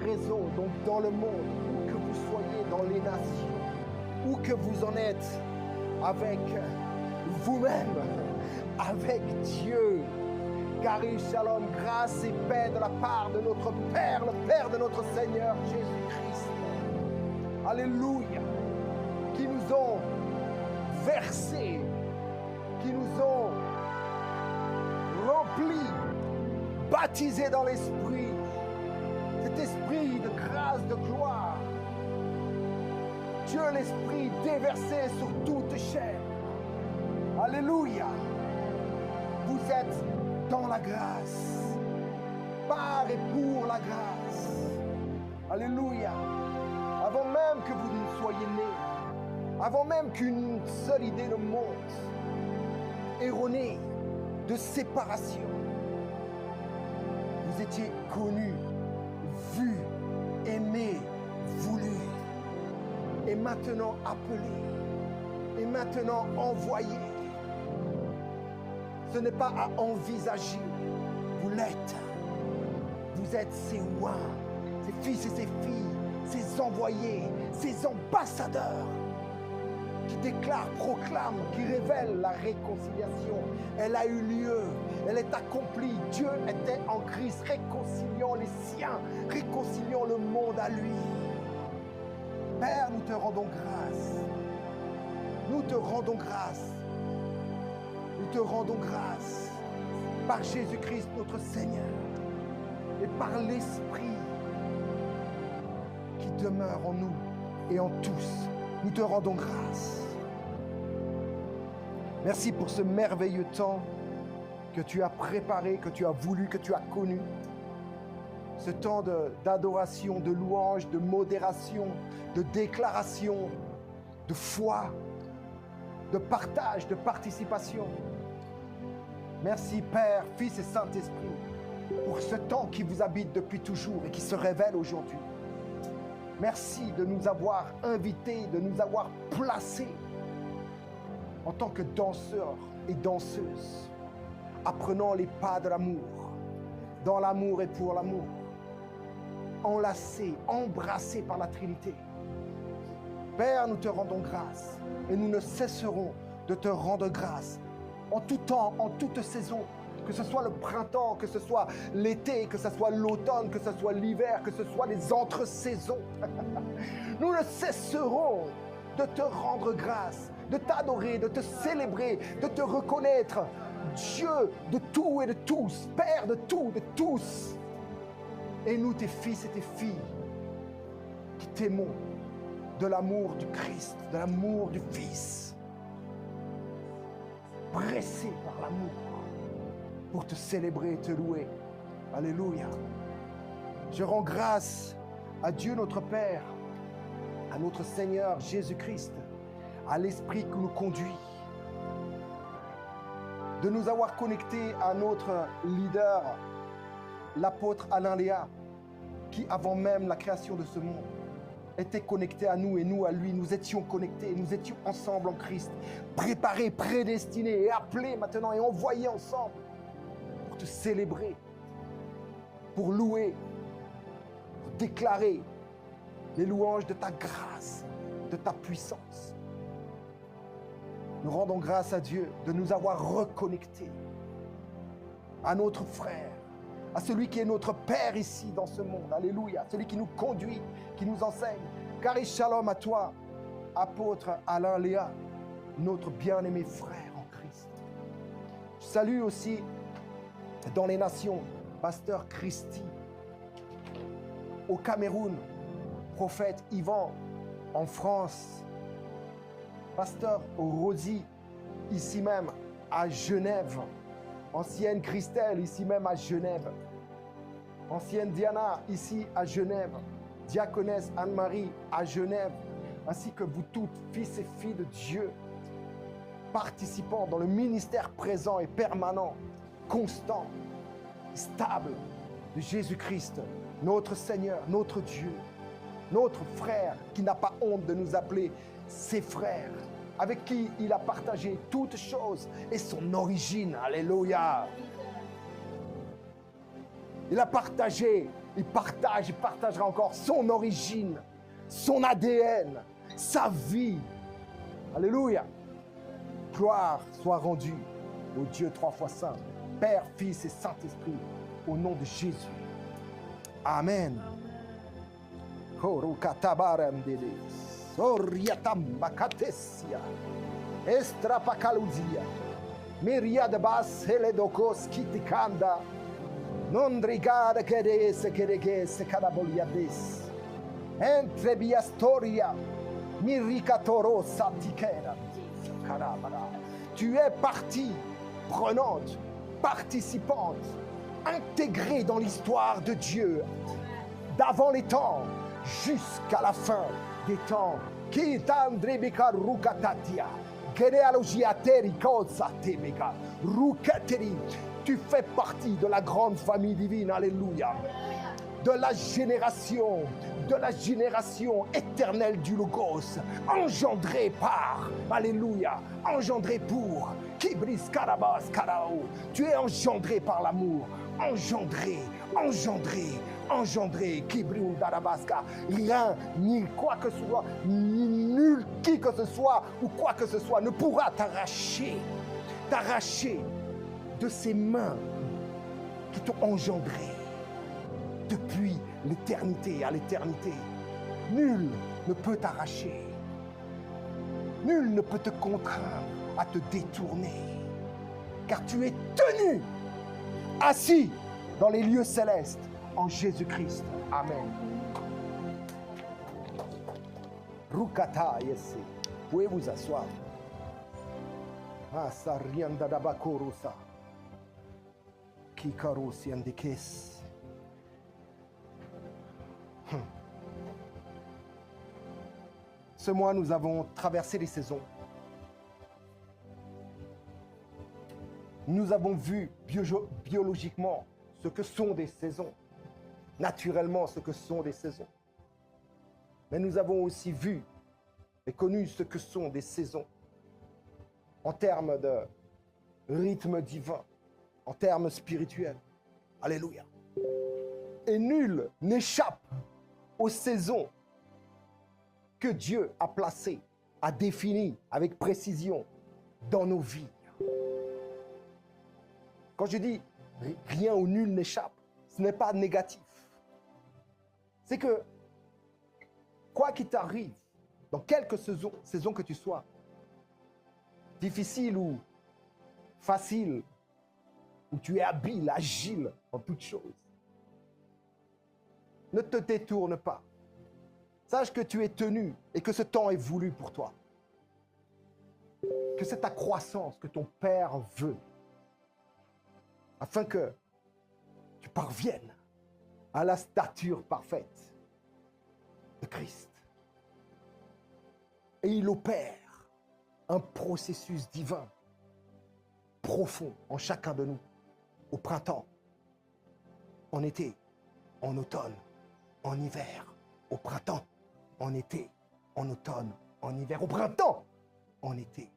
réseau, donc dans le monde, où que vous soyez dans les nations, où que vous en êtes avec vous-même, avec Dieu. Gari Shalom, grâce et paix de la part de notre Père, le Père de notre Seigneur Jésus-Christ. Alléluia. Qui nous ont versé, qui nous ont remplis, baptisés dans l'Esprit, cet esprit de grâce, de gloire. Dieu l'Esprit déversé sur toute chair. Alléluia. Vous êtes dans la grâce, par et pour la grâce. Alléluia. Avant même que vous ne soyez nés, avant même qu'une seule idée ne monte, erronée de séparation, vous étiez connus, vus, aimés, voulus, et maintenant appelés, et maintenant envoyés. Ce n'est pas à envisager, vous l'êtes. Vous êtes ces oies, ces fils et ces filles, ces envoyés, ces ambassadeurs qui déclarent, proclament, qui révèlent la réconciliation. Elle a eu lieu, elle est accomplie. Dieu était en Christ, réconciliant les siens, réconciliant le monde à lui. Père, nous te rendons grâce. Nous te rendons grâce. Nous te rendons grâce par Jésus-Christ notre Seigneur et par l'Esprit qui demeure en nous et en tous. Nous te rendons grâce. Merci pour ce merveilleux temps que tu as préparé, que tu as voulu, que tu as connu. Ce temps d'adoration, de louange, de modération, de déclaration, de foi, de partage, de participation. Merci Père, Fils et Saint-Esprit pour ce temps qui vous habite depuis toujours et qui se révèle aujourd'hui. Merci de nous avoir invités, de nous avoir placés en tant que danseurs et danseuses, apprenant les pas de l'amour, dans l'amour et pour l'amour, enlacés, embrassés par la Trinité. Père, nous te rendons grâce et nous ne cesserons de te rendre grâce en tout temps, en toute saison, que ce soit le printemps, que ce soit l'été, que ce soit l'automne, que ce soit l'hiver, que ce soit les entre-saisons. Nous ne cesserons de te rendre grâce, de t'adorer, de te célébrer, de te reconnaître Dieu de tout et de tous, Père de tout, de tous. Et nous, tes fils et tes filles, qui t'aimons de l'amour du Christ, de l'amour du Fils, pressés par l'amour pour te célébrer et te louer. Alléluia. Je rends grâce à Dieu notre Père, à notre Seigneur Jésus-Christ, à l'Esprit qui nous conduit, de nous avoir connectés à notre leader, l'apôtre Alain Léa, qui avant même la création de ce monde, était connecté à nous et nous à lui. Nous étions connectés, nous étions ensemble en Christ, préparés, prédestinés et appelés maintenant et envoyés ensemble pour te célébrer, pour louer, pour déclarer les louanges de ta grâce, de ta puissance. Nous rendons grâce à Dieu de nous avoir reconnectés à notre frère, à celui qui est notre Père ici dans ce monde. Alléluia. Celui qui nous conduit, qui nous enseigne. Car shalom à toi, apôtre Alain Léa, notre bien-aimé frère en Christ. Je salue aussi dans les nations, pasteur Christy, au Cameroun, prophète Yvan en France, pasteur Rosie, ici même à Genève, ancienne Christelle, ici même à Genève, ancienne Diana, ici à Genève, diaconesse Anne-Marie à Genève, ainsi que vous toutes, fils et filles de Dieu, participant dans le ministère présent et permanent, constant, stable de Jésus-Christ, notre Seigneur, notre Dieu, notre frère qui n'a pas honte de nous appeler ses frères, avec qui il a partagé toutes choses et son origine. Alléluia. Il a partagé il partagera encore son origine, son ADN, sa vie. Alléluia. Gloire soit rendue au Dieu trois fois saint, Père, Fils et Saint-Esprit, au nom de Jésus. Amen. Myriad bas heledokos kitikanda. Non rigada kedes kadaboliades. Entre biastoria. Miricatoro satikera. Tu es partie prenante, participante, intégrée dans l'histoire de Dieu, d'avant les temps jusqu'à la fin des temps. Qui t'andribika rukatatia. Tu fais partie de la grande famille divine, alléluia, de la génération éternelle du Logos, engendrée par, alléluia, engendrée pour, Kibris Karabas Karao. Tu es engendré par l'amour, engendré, Kibriou Darabaska. Rien, ni quoi que ce soit, ni nul qui que ce soit, ou quoi que ce soit, ne pourra t'arracher de ces mains qui t'ont engendré depuis l'éternité à l'éternité. Nul ne peut t'arracher. Nul ne peut te contraindre à te détourner. Car tu es tenu, assis dans les lieux célestes en Jésus-Christ. Amen. Rukata yesi. Pouvez vous asseoir. Asa rianda dabakorosa. Kikarosi andikes. Ce mois, nous avons traversé les saisons. Nous avons vu biologiquement ce que sont des saisons, naturellement ce que sont des saisons. Mais nous avons aussi vu et connu ce que sont des saisons en termes de rythme divin, en termes spirituels. Alléluia. Et nul n'échappe aux saisons que Dieu a placées, a définies avec précision dans nos vies. Quand je dis rien ou nul n'échappe, ce n'est pas négatif. C'est que, quoi qu'il t'arrive, dans quelque saison que tu sois, difficile ou facile, où tu es habile, agile en toutes choses, ne te détourne pas. Sache que tu es tenu et que ce temps est voulu pour toi. Que c'est ta croissance que ton Père veut, afin que tu parviennes à la stature parfaite de Christ. Et il opère un processus divin profond en chacun de nous, au printemps, en été, en automne, en hiver, au printemps, en été, en automne, en hiver, au printemps, en été,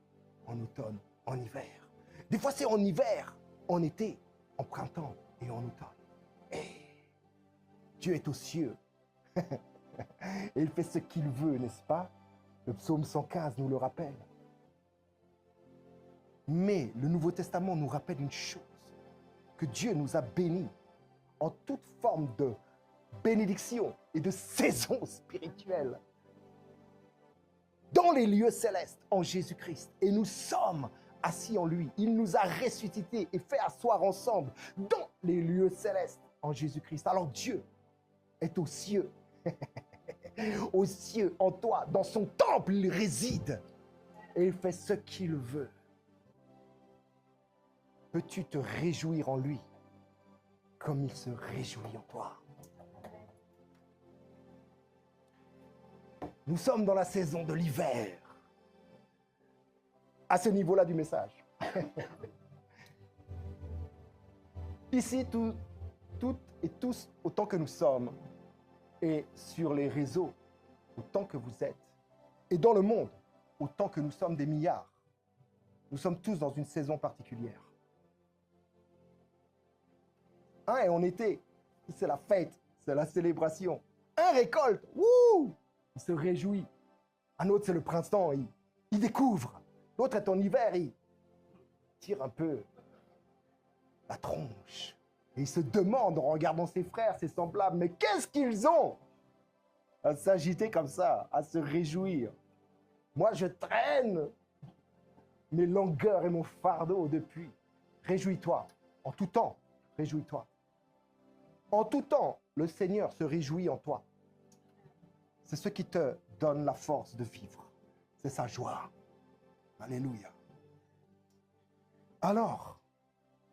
en automne, en hiver. Des fois c'est en hiver, en été, en printemps et en automne. Et Dieu est aux cieux. Et il fait ce qu'il veut, n'est-ce pas? Le psaume 115 nous le rappelle. Mais le Nouveau Testament nous rappelle une chose, que Dieu nous a bénis en toute forme de bénédiction et de saison spirituelle dans les lieux célestes en Jésus-Christ. Et nous sommes assis en lui. Il nous a ressuscités et fait asseoir ensemble dans les lieux célestes en Jésus-Christ. Alors Dieu est aux cieux, aux cieux en toi, dans son temple il réside et il fait ce qu'il veut. Peux-tu te réjouir en lui comme il se réjouit en toi? Nous sommes dans la saison de l'hiver. À ce niveau-là du message. Ici, toutes et tous, autant que nous sommes, et sur les réseaux, autant que vous êtes, et dans le monde, autant que nous sommes des milliards, nous sommes tous dans une saison particulière. Et en été, c'est la fête, c'est la célébration. Un récolte, wouh, il se réjouit. Un autre, c'est le printemps, il découvre. L'autre est en hiver, il tire un peu la tronche. Et il se demande en regardant ses frères, ses semblables, mais qu'est-ce qu'ils ont à s'agiter comme ça, à se réjouir. Moi, je traîne mes longueurs et mon fardeau depuis. Réjouis-toi, en tout temps, réjouis-toi. En tout temps, le Seigneur se réjouit en toi. C'est ce qui te donne la force de vivre. C'est sa joie. Alléluia. Alors,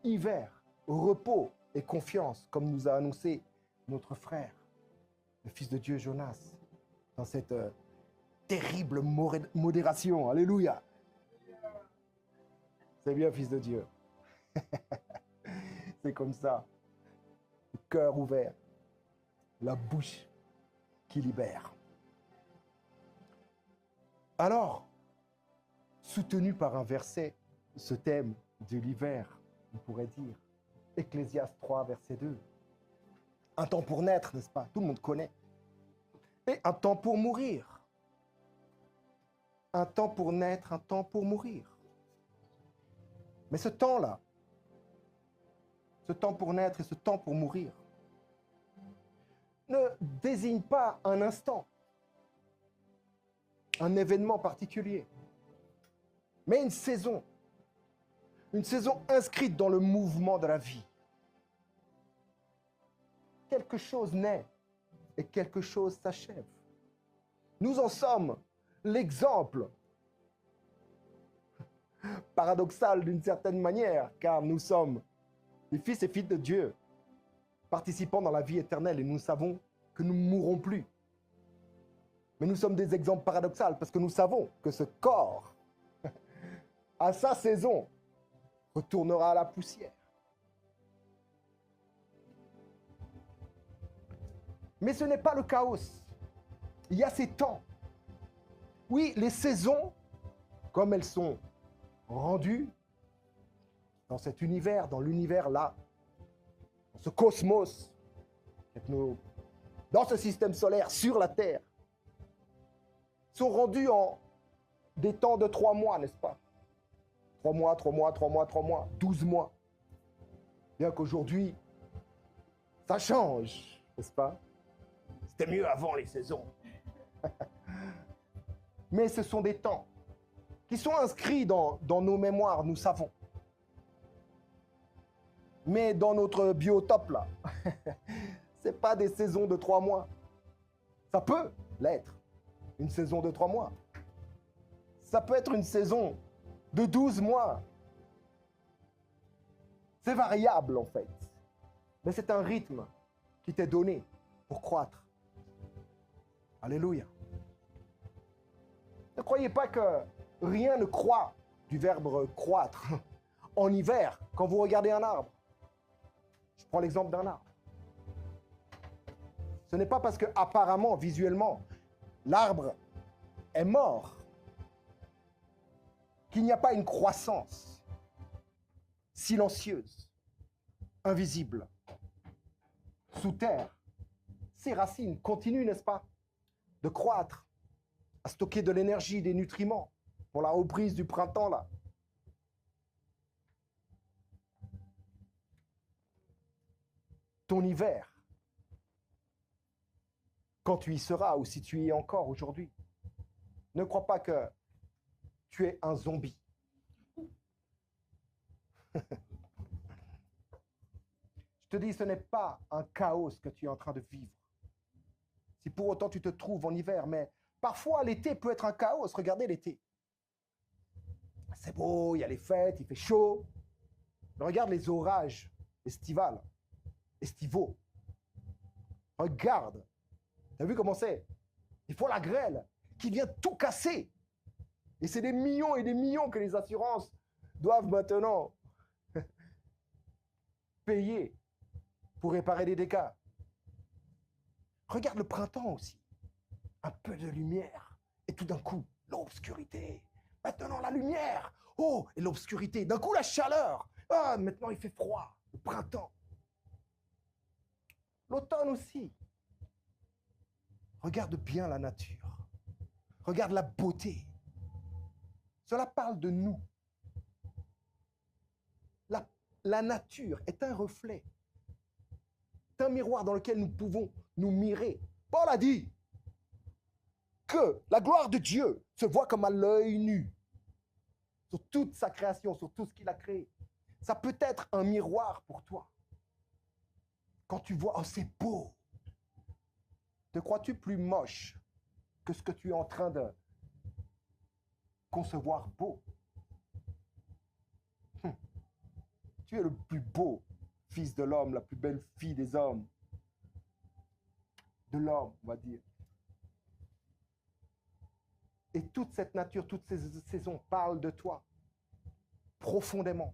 hiver, repos et confiance, comme nous a annoncé notre frère, le Fils de Dieu Jonas, dans cette terrible modération. Alléluia. C'est bien, Fils de Dieu. C'est comme ça. Le cœur ouvert, la bouche qui libère. Alors, soutenu par un verset, ce thème de l'hiver, on pourrait dire, Ecclésiaste 3, verset 2. Un temps pour naître, n'est-ce pas? Tout le monde connaît. Et un temps pour mourir. Un temps pour naître, un temps pour mourir. Mais ce temps-là, ce temps pour naître et ce temps pour mourir, ne désigne pas un instant, un événement particulier, mais une saison inscrite dans le mouvement de la vie. Quelque chose naît et quelque chose s'achève. Nous en sommes l'exemple paradoxal d'une certaine manière, car nous sommes les fils et filles de Dieu, participant dans la vie éternelle, et nous savons que nous ne mourrons plus. Mais nous sommes des exemples paradoxaux parce que nous savons que ce corps, à sa saison, retournera à la poussière. Mais ce n'est pas le chaos. Il y a ces temps. Oui, les saisons, comme elles sont rendues dans cet univers, dans l'univers-là, dans ce cosmos, dans ce système solaire, sur la Terre, sont rendues en des temps de 3 mois, n'est-ce pas? 3 mois, 3 mois, 3 mois, 3 mois, 12 mois. Bien qu'aujourd'hui, ça change, n'est-ce pas? C'était mieux avant les saisons. Mais ce sont des temps qui sont inscrits dans nos mémoires, nous savons. Mais dans notre biotope, là, ce n'est pas des saisons de 3 mois. Ça peut l'être, une saison de 3 mois. Ça peut être une saison de 12 mois. C'est variable, en fait. Mais c'est un rythme qui t'est donné pour croître. Alléluia. Ne croyez pas que rien ne croît, du verbe croître, en hiver, quand vous regardez un arbre. Je prends l'exemple d'un arbre. Ce n'est pas parce que, apparemment, visuellement, l'arbre est mort qu'il n'y a pas une croissance silencieuse, invisible, sous terre. Ses racines continuent, n'est-ce pas, de croître, à stocker de l'énergie, des nutriments pour la reprise du printemps, là. Ton hiver, quand tu y seras ou si tu y es encore aujourd'hui, ne crois pas que tu es un zombie. Je te dis, ce n'est pas un chaos que tu es en train de vivre. Si pour autant tu te trouves en hiver, mais parfois l'été peut être un chaos. Regardez l'été. C'est beau, il y a les fêtes, il fait chaud. Mais regarde les orages estivaux. Regarde. Tu as vu comment c'est? Il faut la grêle qui vient tout casser. Et c'est des millions et des millions que les assurances doivent maintenant payer pour réparer les dégâts. Regarde le printemps aussi. Un peu de lumière. Et tout d'un coup, l'obscurité. Maintenant, la lumière. Oh, et l'obscurité. D'un coup, la chaleur. Ah, maintenant, il fait froid. Le printemps. L'automne aussi. Regarde bien la nature. Regarde la beauté. Cela parle de nous. La nature est un reflet. C'est un miroir dans lequel nous pouvons nous mirer. Paul a dit que la gloire de Dieu se voit comme à l'œil nu sur toute sa création, sur tout ce qu'il a créé. Ça peut être un miroir pour toi. Quand tu vois, oh c'est beau. Te crois-tu plus moche que ce que tu es en train de concevoir beau? Tu es le plus beau fils de l'homme, la plus belle fille des hommes. De l'homme, on va dire. Et toute cette nature, toutes ces saisons parlent de toi. Profondément.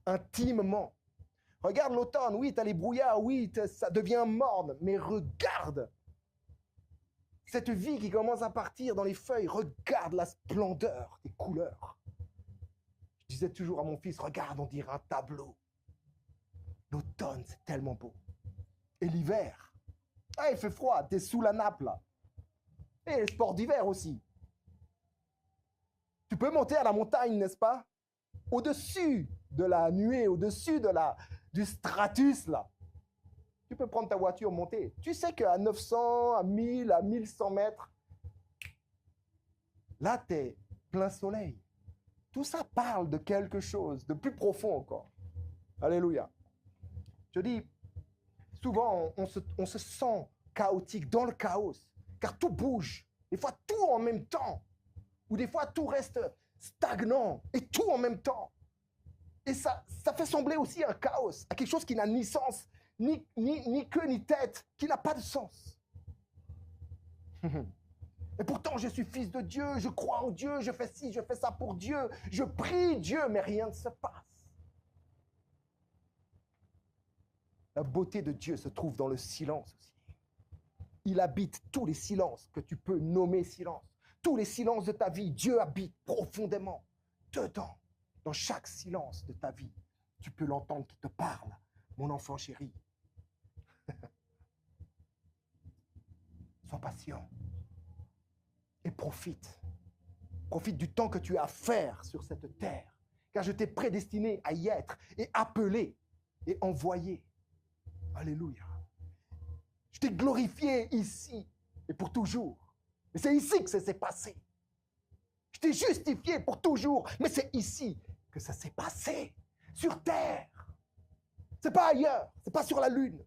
Intimement. Regarde l'automne, oui, tu as les brouillards, oui, ça devient morne, mais regarde cette vie qui commence à partir dans les feuilles, regarde la splendeur des couleurs. Je disais toujours à mon fils, regarde, on dirait un tableau. L'automne, c'est tellement beau. Et l'hiver, ah, il fait froid, tu es sous la nappe là. Et les sports d'hiver aussi. Tu peux monter à la montagne, n'est-ce pas? Au-dessus de la nuée, au-dessus du stratus là. Tu peux prendre ta voiture, monter. Tu sais qu'à 900, à 1000, à 1100 mètres, là, tu es plein soleil. Tout ça parle de quelque chose de plus profond encore. Alléluia. Je dis, souvent, on se sent chaotique, dans le chaos, car tout bouge. Des fois, tout en même temps. Ou des fois, tout reste stagnant et tout en même temps. Et ça fait sembler aussi un chaos, à quelque chose qui n'a ni sens, ni queue, ni tête, qui n'a pas de sens. Et pourtant, je suis fils de Dieu, je crois en Dieu, je fais ci, je fais ça pour Dieu, je prie Dieu, mais rien ne se passe. La beauté de Dieu se trouve dans le silence aussi. Il habite tous les silences que tu peux nommer silence. Tous les silences de ta vie, Dieu habite profondément dedans. Dans chaque silence de ta vie, tu peux l'entendre qui te parle, mon enfant chéri. Sois patient et profite. Profite du temps que tu as à faire sur cette terre, car je t'ai prédestiné à y être et appelé et envoyé. Alléluia. Je t'ai glorifié ici et pour toujours. Et c'est ici que ça s'est passé. Je t'ai justifié pour toujours, mais c'est ici que ça s'est passé. Sur terre. C'est pas ailleurs, c'est pas sur la Lune.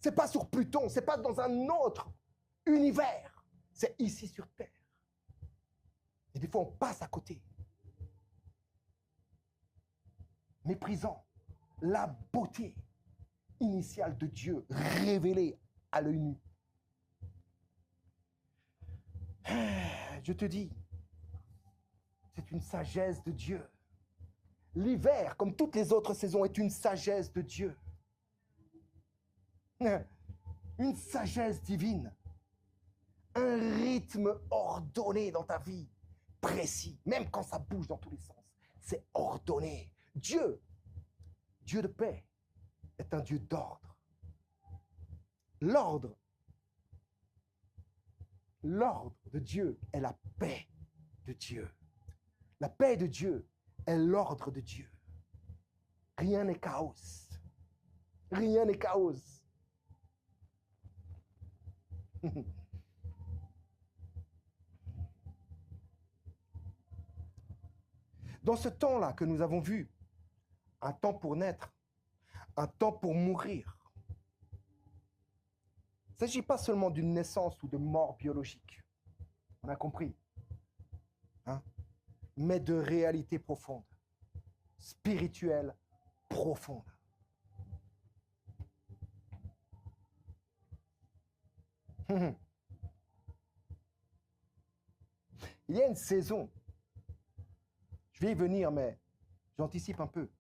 C'est pas sur Pluton, c'est pas dans un autre univers. C'est ici sur terre. Et des fois, on passe à côté. Méprisant la beauté initiale de Dieu révélée à l'œil nu. Je te dis, c'est une sagesse de Dieu. L'hiver, comme toutes les autres saisons, est une sagesse de Dieu. Une sagesse divine. Un rythme ordonné dans ta vie, précis, même quand ça bouge dans tous les sens. C'est ordonné. Dieu, Dieu de paix, est un Dieu d'ordre. L'ordre de Dieu est la paix de Dieu. La paix de Dieu est l'ordre de Dieu. Rien n'est chaos. Rien n'est chaos. Dans ce temps-là que nous avons vu, un temps pour naître, un temps pour mourir, il ne s'agit pas seulement d'une naissance ou de mort biologique. On a compris. Hein? Mais de réalité profonde, spirituelle profonde. Il y a une saison, je vais y venir, mais j'anticipe un peu.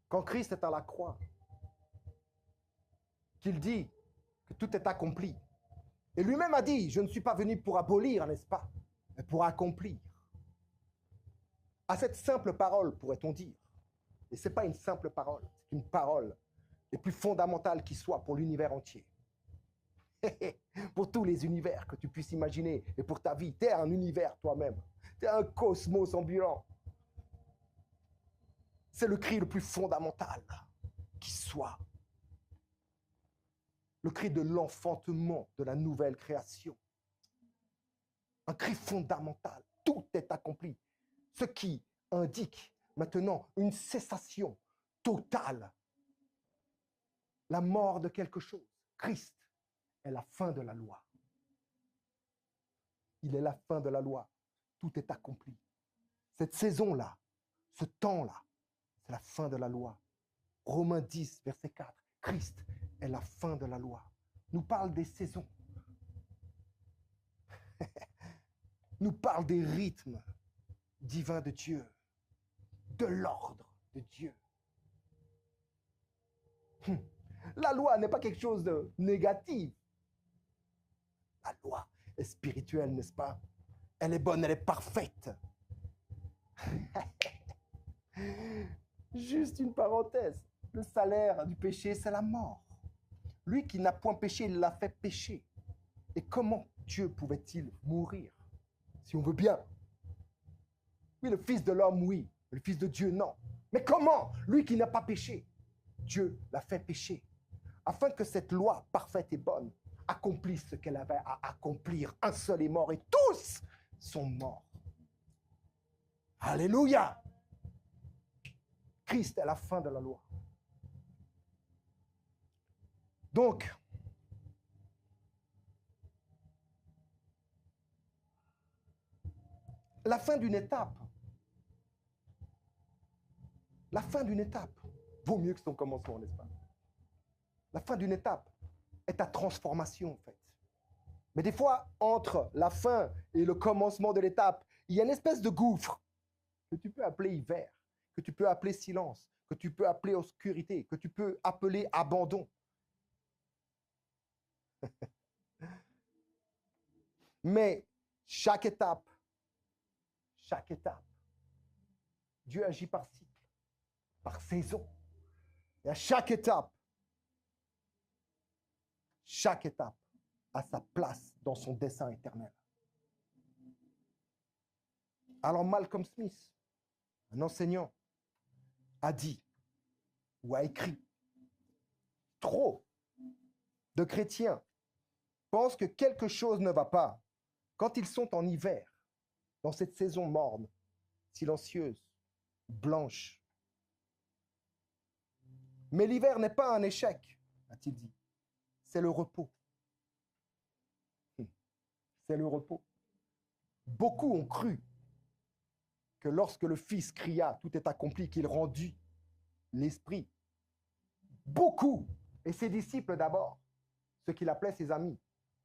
Quand Christ est à la croix, qu'il dit que tout est accompli. Et lui-même a dit, je ne suis pas venu pour abolir, n'est-ce pas, mais pour accomplir. À cette simple parole, pourrait-on dire, et ce n'est pas une simple parole, c'est une parole les plus fondamentales qui soit pour l'univers entier. Pour tous les univers que tu puisses imaginer et pour ta vie. Tu es un univers toi-même. Tu es un cosmos ambulant. C'est le cri le plus fondamental qui soit. Le cri de l'enfantement de la nouvelle création. Un cri fondamental. Tout est accompli. Ce qui indique maintenant une cessation totale. La mort de quelque chose. Christ est la fin de la loi. Il est la fin de la loi. Tout est accompli. Cette saison-là, ce temps-là, c'est la fin de la loi. Romains 10, verset 4. Christ est la fin de la loi. Nous parle des saisons. Nous parle des rythmes divins de Dieu, de l'ordre de Dieu. La loi n'est pas quelque chose de négatif. La loi est spirituelle, n'est-ce pas? Elle est bonne, elle est parfaite. Juste une parenthèse. Le salaire du péché, c'est la mort. Lui qui n'a point péché, il l'a fait pécher. Et comment Dieu pouvait-il mourir? Si on veut bien. Oui, le Fils de l'homme, oui. Le Fils de Dieu, non. Mais comment? Lui qui n'a pas péché, Dieu l'a fait pécher. Afin que cette loi parfaite et bonne accomplisse ce qu'elle avait à accomplir. Un seul est mort et tous sont morts. Alléluia! Christ est la fin de la loi. Donc, la fin d'une étape. La fin d'une étape vaut mieux que son commencement, n'est-ce pas? La fin d'une étape est ta transformation, en fait. Mais des fois, entre la fin et le commencement de l'étape, il y a une espèce de gouffre que tu peux appeler hiver, que tu peux appeler silence, que tu peux appeler obscurité, que tu peux appeler abandon. Mais chaque étape, Dieu agit par cycle, par saison. Et à chaque étape a sa place dans son dessein éternel. Alors Malcolm Smith, un enseignant, a dit ou a écrit, trop de chrétiens pensent que quelque chose ne va pas quand ils sont en hiver, dans cette saison morne, silencieuse, blanche. Mais l'hiver n'est pas un échec, a-t-il dit. C'est le repos. C'est le repos. Beaucoup ont cru que lorsque le Fils cria, tout est accompli, qu'il rendit l'Esprit. Beaucoup, et ses disciples d'abord, ceux qu'il appelait ses amis,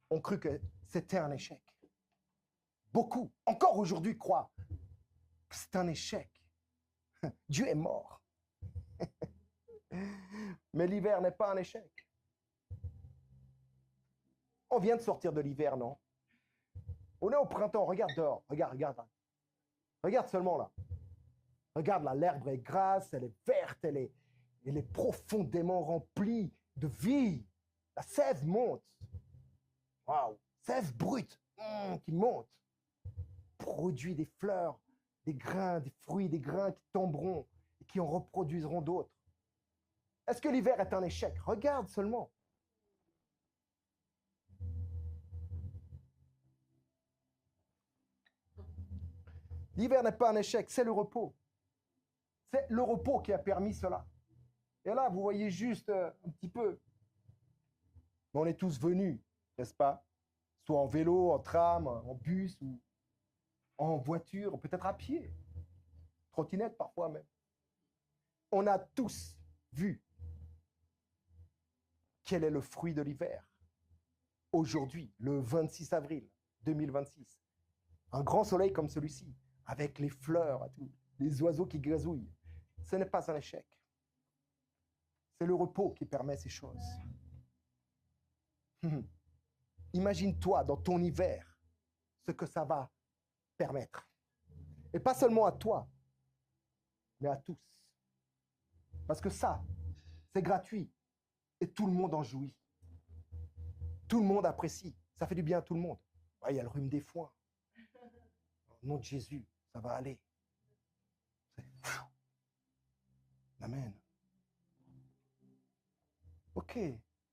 ont cru que c'était un échec. Beaucoup, encore aujourd'hui, croient que c'est un échec. Dieu est mort. Mais l'hiver n'est pas un échec. On vient de sortir de l'hiver, non? On est au printemps, regarde dehors, regarde. Regarde seulement là. Regarde là, l'herbe est grasse, elle est verte, elle est profondément remplie de vie. La sève monte. Waouh, sève brute qui monte. Produit des fleurs, des grains, des fruits, des grains qui tomberont et qui en reproduiront d'autres. Est-ce que l'hiver est un échec? Regarde seulement. L'hiver n'est pas un échec, c'est le repos. C'est le repos qui a permis cela. Et là, vous voyez juste un petit peu. On est tous venus, n'est-ce pas? Soit en vélo, en tram, en bus ou en voiture, peut-être à pied. Trottinette parfois même. On a tous vu quel est le fruit de l'hiver. Aujourd'hui, le 26 avril 2026, un grand soleil comme celui-ci, avec les fleurs, les oiseaux qui gazouillent, ce n'est pas un échec. C'est le repos qui permet ces choses. Imagine-toi dans ton hiver ce que ça va permettre. Et pas seulement à toi, mais à tous. Parce que ça, c'est gratuit et tout le monde en jouit. Tout le monde apprécie. Ça fait du bien à tout le monde. Ouais, il y a le rhume des foins. Au nom de Jésus, ça va aller. Amen. Ok,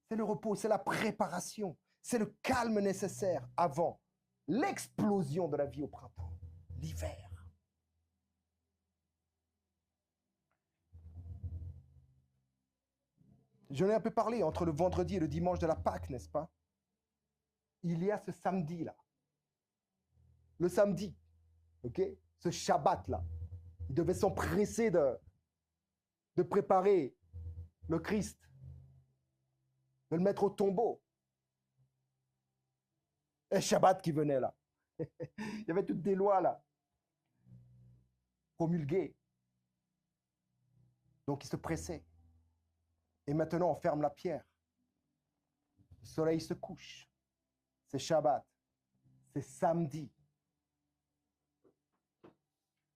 c'est le repos, c'est la préparation, c'est le calme nécessaire avant l'explosion de la vie au printemps, l'hiver. J'en ai un peu parlé entre le vendredi et le dimanche de la Pâque, n'est-ce pas? Il y a ce samedi-là. Le samedi, ok? Ce Shabbat-là. Il devait s'empresser de préparer le Christ, de le mettre au tombeau. Et Shabbat qui venait là. Il y avait toutes des lois là, promulguées. Donc il se pressait. Et maintenant on ferme la pierre. Le soleil se couche. C'est Shabbat. C'est samedi.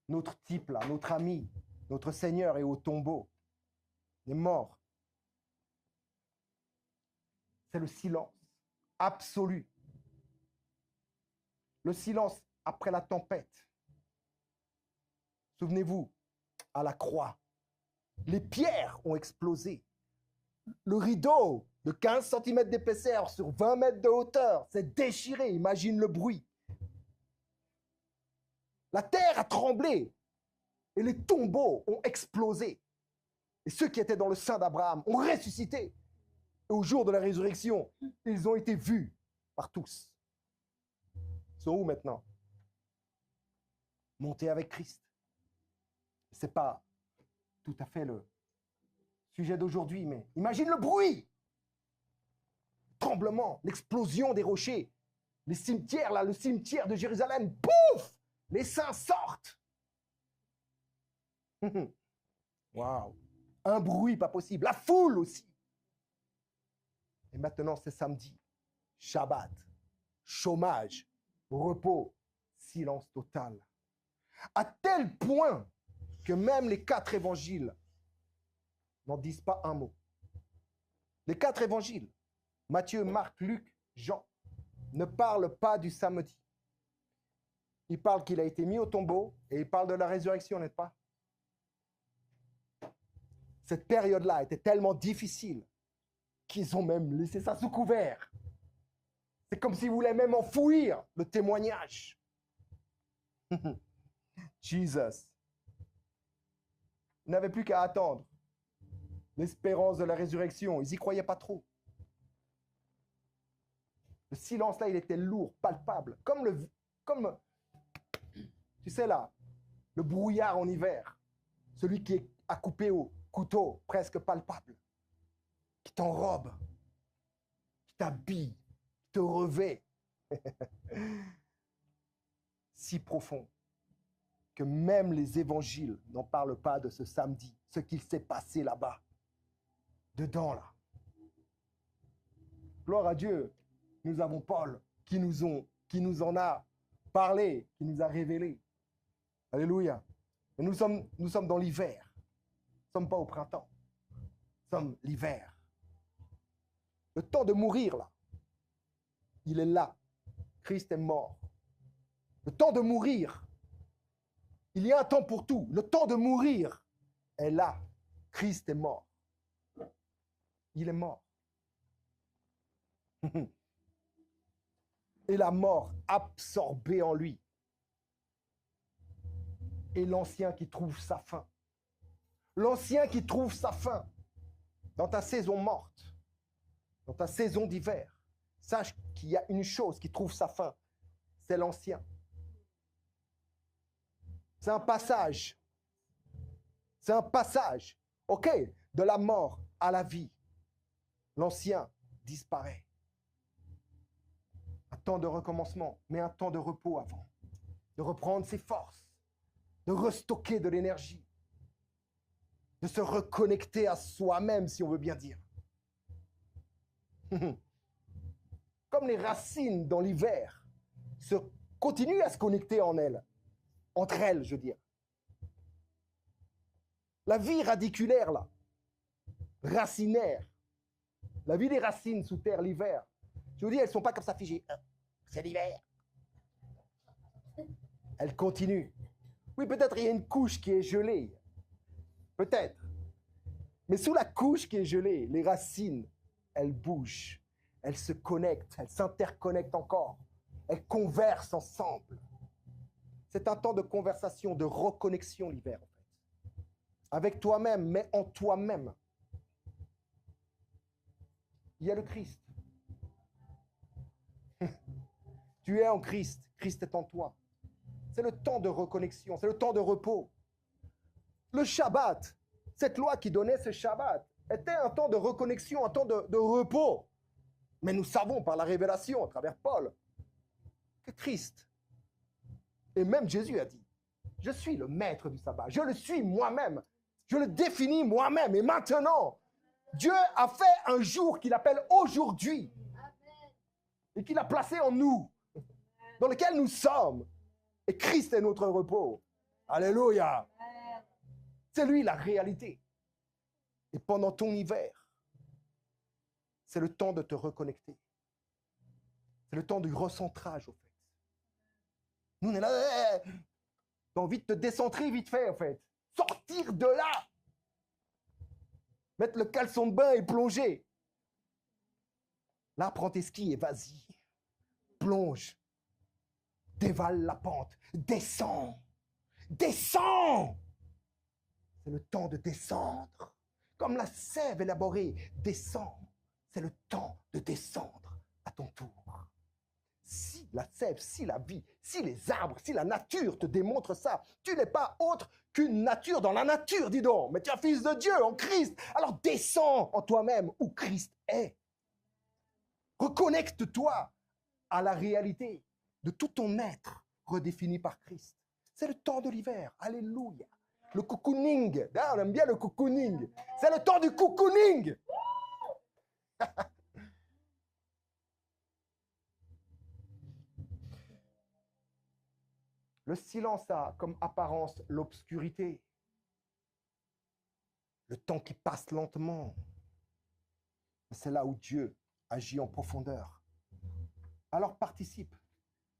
Notre type là, notre ami, notre Seigneur est au tombeau. Il est mort. C'est le silence absolu. Le silence après la tempête. Souvenez-vous, à la croix, les pierres ont explosé. Le rideau de 15 cm d'épaisseur sur 20 mètres de hauteur s'est déchiré. Imagine le bruit. La terre a tremblé et les tombeaux ont explosé. Et ceux qui étaient dans le sein d'Abraham ont ressuscité. Et au jour de la résurrection, ils ont été vus par tous. Ils sont où maintenant? Montés avec Christ. Ce n'est pas tout à fait le sujet d'aujourd'hui, mais imagine le bruit. Le tremblement, l'explosion des rochers, les cimetières, là, le cimetière de Jérusalem, pouf! Les saints sortent. Waouh! Un bruit pas possible. La foule aussi. Et maintenant, c'est samedi. Shabbat. Chômage. Repos. Silence total. À tel point que même les 4 évangiles n'en disent pas un mot. Les 4 évangiles, Matthieu, Marc, Luc, Jean, ne parlent pas du samedi. Ils parlent qu'il a été mis au tombeau et ils parlent de la résurrection, n'est-ce pas? Cette période-là était tellement difficile qu'ils ont même laissé ça sous couvert. C'est comme s'ils voulaient même enfouir le témoignage. Jesus. Ils n'avaient plus qu'à attendre l'espérance de la résurrection. Ils n'y croyaient pas trop. Le silence là, il était lourd, palpable. Comme tu sais là, le brouillard en hiver. Celui qui est à couper au couteau, presque palpable. Qui t'enrobe, qui t'habille, qui te revêt. Si profond que même les évangiles n'en parlent pas de ce samedi, ce qu'il s'est passé là-bas, dedans là. Gloire à Dieu, nous avons Paul qui nous en a parlé, qui nous a révélé. Alléluia. Et nous sommes dans l'hiver. Nous ne sommes pas au printemps. Nous sommes l'hiver. Le temps de mourir là, il est là. Christ est mort. Le temps de mourir, il y a un temps pour tout. Le temps de mourir est là. Christ est mort. Il est mort. Et la mort absorbée en lui. Et l'ancien qui trouve sa fin. L'ancien qui trouve sa fin dans ta saison morte, dans ta saison d'hiver. Sache qu'il y a une chose qui trouve sa fin, c'est l'ancien. C'est un passage. C'est un passage, ok, de la mort à la vie. L'ancien disparaît. Un temps de recommencement, mais un temps de repos avant. De reprendre ses forces, de restocker de l'énergie, de se reconnecter à soi-même, si on veut bien dire. Comme les racines dans l'hiver continuent à se connecter entre elles, je veux dire. La vie radiculaire, là, racinaire, la vie des racines sous terre l'hiver, Je vous dis, elles ne sont pas comme ça figées. C'est l'hiver. Elles continuent. Oui, peut-être il y a une couche qui est gelée. Peut-être. Mais sous la couche qui est gelée, les racines, elles bougent. Elles se connectent. Elles s'interconnectent encore. Elles conversent ensemble. C'est un temps de conversation, de reconnexion l'hiver, en fait. Avec toi-même, mais en toi-même. Il y a le Christ. Tu es en Christ. Christ est en toi. C'est le temps de reconnexion. C'est le temps de repos. Le Shabbat, cette loi qui donnait ce Shabbat, était un temps de reconnexion, un temps de repos. Mais nous savons par la révélation, à travers Paul, que Christ, et même Jésus a dit, je suis le maître du sabbat, je le suis moi-même, je le définis moi-même. Et maintenant, Dieu a fait un jour qu'il appelle aujourd'hui et qu'il a placé en nous, dans lequel nous sommes. Et Christ est notre repos. Alléluia. C'est lui la réalité. Et pendant ton hiver, c'est le temps de te reconnecter. C'est le temps du recentrage, au fait. Nous, on est là, t'as envie de te décentrer vite fait, en fait. Sortir de là. Mettre le caleçon de bain et plonger. Là, prends tes skis et vas-y. Plonge. Dévale la pente. Descends. Descends. C'est le temps de descendre. Comme la sève élaborée descend. C'est le temps de descendre à ton tour. Si la sève, si la vie, si les arbres, si la nature te démontre ça, tu n'es pas autre qu'une nature dans la nature, dis donc. Mais tu es un fils de Dieu en Christ. Alors descends en toi-même où Christ est. Reconnecte-toi à la réalité de tout ton être redéfini par Christ. C'est le temps de l'hiver. Alléluia. Le cocooning. Ah, on aime bien le cocooning. C'est le temps du cocooning. Le silence a comme apparence l'obscurité. Le temps qui passe lentement. C'est là où Dieu agit en profondeur. Alors participe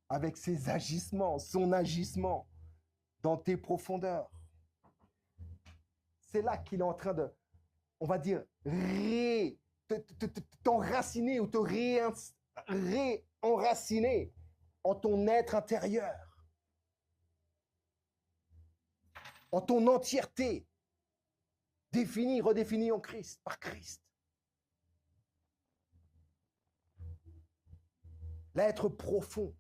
avec ses agissements, son agissement dans tes profondeurs. C'est là qu'il est en train de, on va dire, t'enraciner ou te réenraciner en ton être intérieur. En ton entièreté, définie, redéfinie en Christ, par Christ. L'être profond,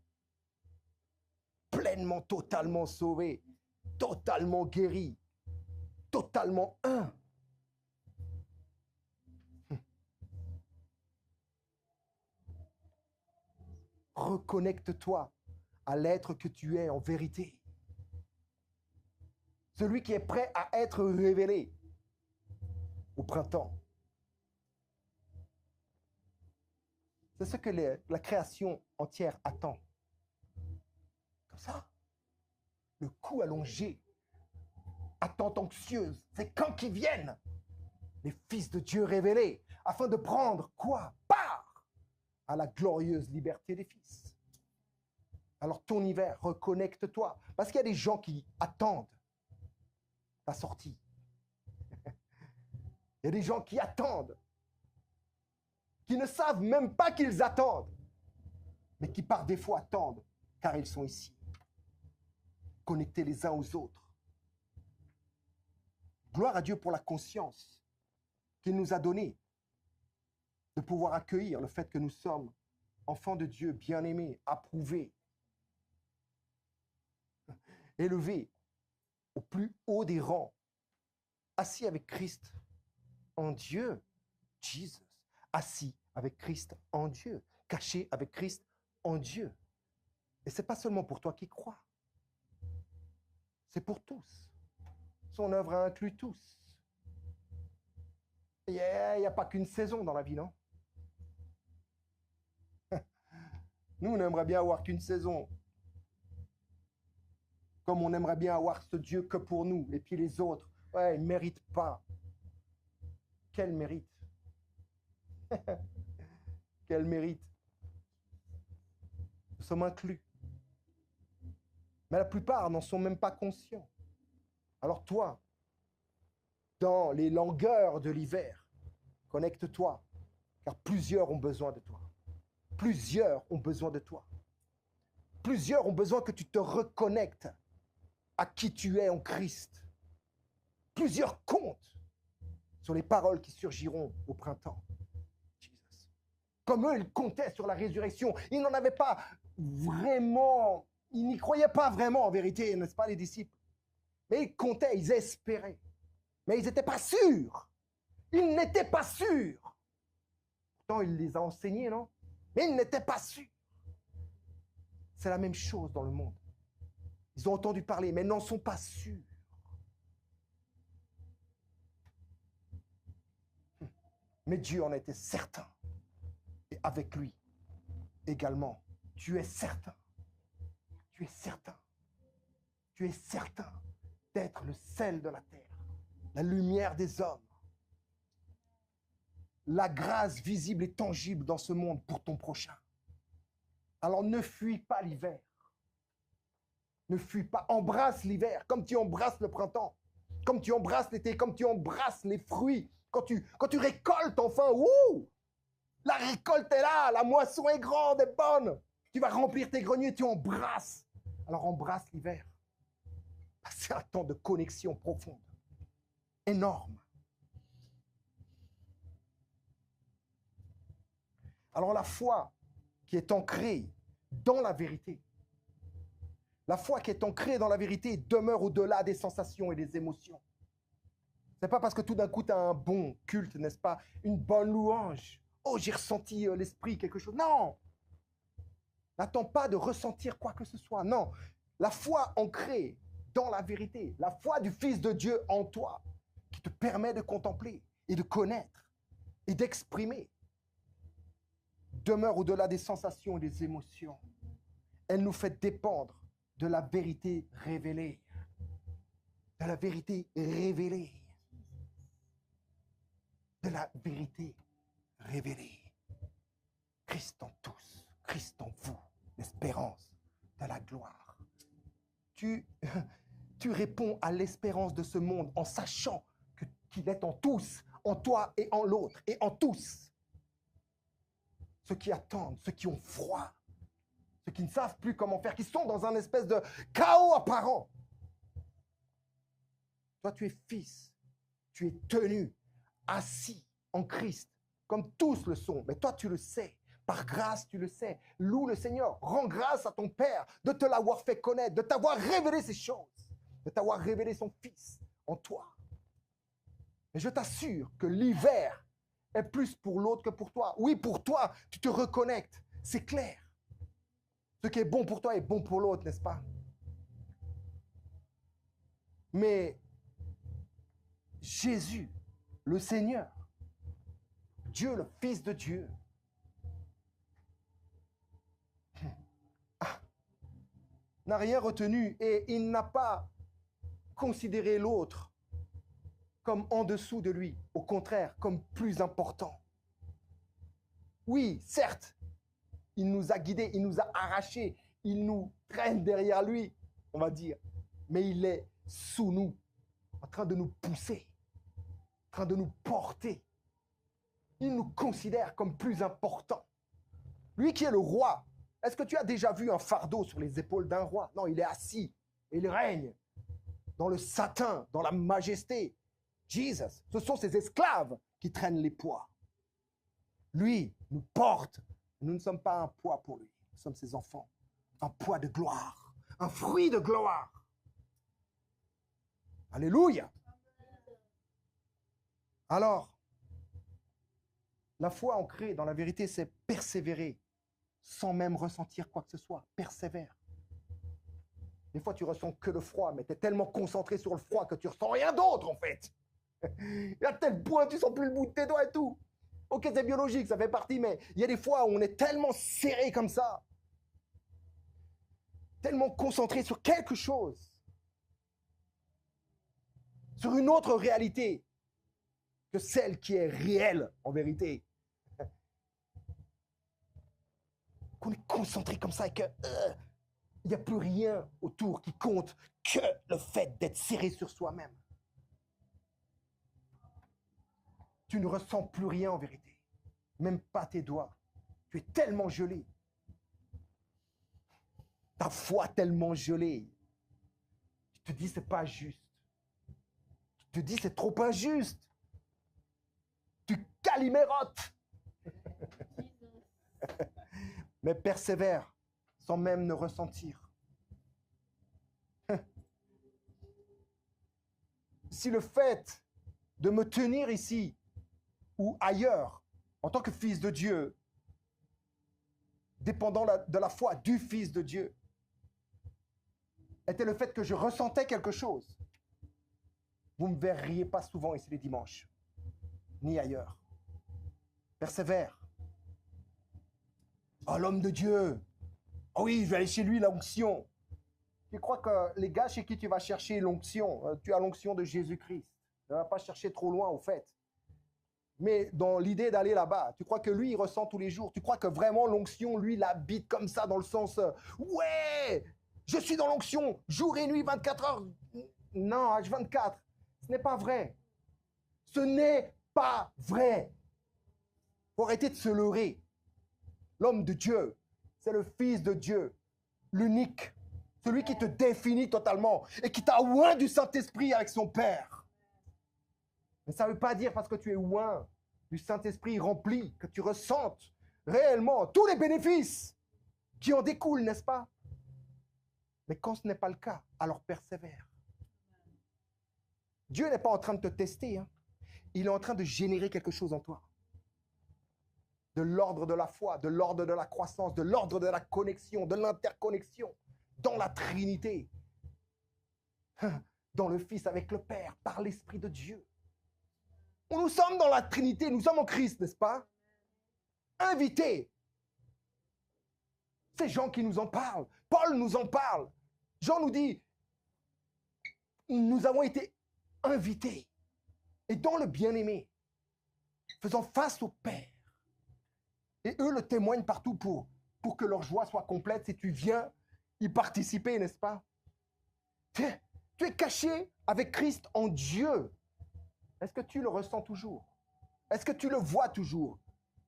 pleinement, totalement sauvé, totalement guéri, totalement un. Reconnecte-toi à l'être que tu es en vérité. Celui qui est prêt à être révélé au printemps. C'est ce que la création entière attend. Comme ça. Le cou allongé, attente anxieuse. C'est quand qu'ils viennent, les fils de Dieu révélés, afin de prendre quoi? Part à la glorieuse liberté des fils. Alors ton hiver, reconnecte-toi. Parce qu'il y a des gens qui attendent ta sortie. Il y a des gens qui attendent, qui ne savent même pas qu'ils attendent, mais qui par défaut attendent, car ils sont ici, connectés les uns aux autres. Gloire à Dieu pour la conscience qu'il nous a donnée de pouvoir accueillir le fait que nous sommes enfants de Dieu, bien-aimés, approuvés, élevés au plus haut des rangs, assis avec Christ en Dieu, Jesus, assis avec Christ en Dieu, caché avec Christ en Dieu. Et ce n'est pas seulement pour toi qui crois, c'est pour tous. Son œuvre a inclus tous. Il n'y a pas qu'une saison dans la vie, non? Nous, on aimerait bien avoir qu'une saison. Comme on aimerait bien avoir ce Dieu que pour nous. Et puis les autres, ouais, ils ne méritent pas. Quel mérite? Quel mérite? sommes inclus. Mais la plupart n'en sont même pas conscients. Alors toi, dans les langueurs de l'hiver, connecte-toi, car plusieurs ont besoin de toi. Plusieurs ont besoin de toi. Plusieurs ont besoin que tu te reconnectes à qui tu es en Christ. Plusieurs comptent sur les paroles qui surgiront au printemps. Jesus. Comme eux, ils comptaient sur la résurrection. Ils n'en avaient pas vraiment, ils n'y croyaient pas vraiment en vérité, n'est-ce pas les disciples? Mais ils comptaient, ils espéraient. Mais ils n'étaient pas sûrs. Ils n'étaient pas sûrs. Pourtant, il les a enseignés, non? Mais ils n'étaient pas sûrs. C'est la même chose dans le monde. Ils ont entendu parler, mais n'en sont pas sûrs. Mais Dieu en était certain. Et avec lui également, tu es certain. Tu es certain. Tu es certain d'être le sel de la terre, la lumière des hommes. La grâce visible et tangible dans ce monde pour ton prochain. Alors ne fuis pas l'hiver. Ne fuis pas, embrasse l'hiver comme tu embrasses le printemps, comme tu embrasses l'été, comme tu embrasses les fruits. Quand tu récoltes enfin, la récolte est là, la moisson est grande et bonne. Tu vas remplir tes greniers, tu embrasses. Alors embrasse l'hiver. C'est un temps de connexion profonde, énorme. Alors la foi qui est ancrée dans la vérité, la foi qui est ancrée dans la vérité demeure au-delà des sensations et des émotions. Ce n'est pas parce que tout d'un coup tu as un bon culte, n'est-ce pas? Une bonne louange. Oh, j'ai ressenti l'esprit, quelque chose. Non! N'attends pas de ressentir quoi que ce soit. Non. La foi ancrée dans la vérité, la foi du Fils de Dieu en toi, qui te permet de contempler et de connaître et d'exprimer, demeure au-delà des sensations et des émotions. Elle nous fait dépendre de la vérité révélée. De la vérité révélée. De la vérité révélée. Christ en tous, Christ en vous, l'espérance de la gloire. Tu réponds à l'espérance de ce monde en sachant qu'il est en tous, en toi et en l'autre, et en tous. Ceux qui attendent, ceux qui ont froid, ceux qui ne savent plus comment faire, qui sont dans un espèce de chaos apparent. Toi, tu es fils, tu es tenu, assis en Christ, comme tous le sont, mais toi, tu le sais. Par grâce, tu le sais. Loue le Seigneur. Rends grâce à ton Père de te l'avoir fait connaître, de t'avoir révélé ces choses, de t'avoir révélé son Fils en toi. Et je t'assure que l'hiver est plus pour l'autre que pour toi. Oui, pour toi, tu te reconnectes. C'est clair. Ce qui est bon pour toi est bon pour l'autre, n'est-ce pas? Mais Jésus, le Seigneur, Dieu, le Fils de Dieu, n'a rien retenu et il n'a pas considéré l'autre comme en dessous de lui, au contraire, comme plus important. Oui, certes, il nous a guidés, il nous a arrachés, il nous traîne derrière lui, on va dire, mais il est sous nous, en train de nous pousser, en train de nous porter. Il nous considère comme plus important. Lui qui est le roi, est-ce que tu as déjà vu un fardeau sur les épaules d'un roi? Non, il est assis et il règne dans le satin, dans la majesté. Jesus, ce sont ses esclaves qui traînent les poids. Lui nous porte. Nous ne sommes pas un poids pour lui. Nous sommes ses enfants. Un poids de gloire. Un fruit de gloire. Alléluia. Alors, la foi ancrée dans la vérité, c'est persévérer sans même ressentir quoi que ce soit. Persévère. Des fois, tu ressens que le froid, mais tu es tellement concentré sur le froid que tu ressens rien d'autre, en fait. Et à tel point, tu sens plus le bout de tes doigts et tout. Ok, c'est biologique, ça fait partie, mais il y a des fois où on est tellement serré comme ça, tellement concentré sur quelque chose, sur une autre réalité que celle qui est réelle, en vérité, qu'on qu'on est concentré comme ça et que il n'y a plus rien autour qui compte que le fait d'être serré sur soi-même. Tu ne ressens plus rien en vérité, même pas tes doigts. Tu es tellement gelé. Ta foi tellement gelée. Tu te dis, c'est pas juste. Tu te dis, c'est trop injuste. Tu calimérotes. Mais persévère sans même ne ressentir. Si le fait de me tenir ici ou ailleurs, en tant que fils de Dieu, dépendant de la foi du Fils de Dieu, était le fait que je ressentais quelque chose, vous ne me verriez pas souvent ici les dimanches, ni ailleurs. Persévère. Oh, l'homme de Dieu. Oh oui, je vais aller chez lui, l'onction. Tu crois que les gars chez qui tu vas chercher l'onction, tu as l'onction de Jésus-Christ. Tu ne vas pas chercher trop loin, au fait. Mais dans l'idée d'aller là-bas, tu crois que lui, il ressent tous les jours. Tu crois que vraiment l'onction, lui, l'habite comme ça, dans le sens ouais, je suis dans l'onction, jour et nuit, 24 heures. Non, H24, ce n'est pas vrai. Ce n'est pas vrai. Il faut arrêter de se leurrer. L'homme de Dieu, c'est le Fils de Dieu, l'unique, celui qui te définit totalement et qui t'a oint du Saint-Esprit avec son Père. Mais ça ne veut pas dire parce que tu es oint du Saint-Esprit rempli, que tu ressentes réellement tous les bénéfices qui en découlent, n'est-ce pas? Mais quand ce n'est pas le cas, alors persévère. Dieu n'est pas en train de te tester, hein. Il est en train de générer quelque chose en toi. De l'ordre de la foi, de l'ordre de la croissance, de l'ordre de la connexion, de l'interconnexion dans la Trinité, dans le Fils avec le Père, par l'Esprit de Dieu. Nous sommes dans la Trinité, nous sommes en Christ, n'est-ce pas? Invités. C'est Jean qui nous en parle. Paul nous en parle. Jean nous dit, nous avons été invités. Et dans le bien-aimé, faisant face au Père. Et eux le témoignent partout pour que leur joie soit complète si tu viens y participer, n'est-ce pas? Tu es caché avec Christ en Dieu. Est-ce que tu le ressens toujours? Est-ce que tu le vois toujours?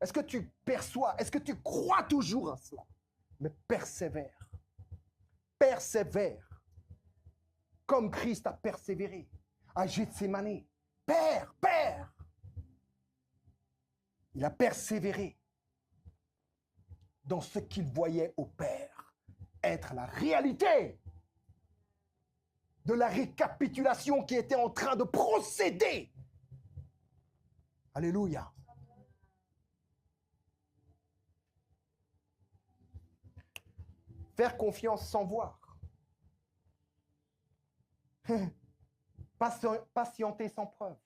Est-ce que tu perçois? Est-ce que tu crois toujours à cela? Mais persévère. Persévère. Comme Christ a persévéré à Gethsémani. Père, Père. Il a persévéré dans ce qu'il voyait au Père être la réalité de la récapitulation qui était en train de procéder. Alléluia. Faire confiance sans voir. Patienter sans preuve.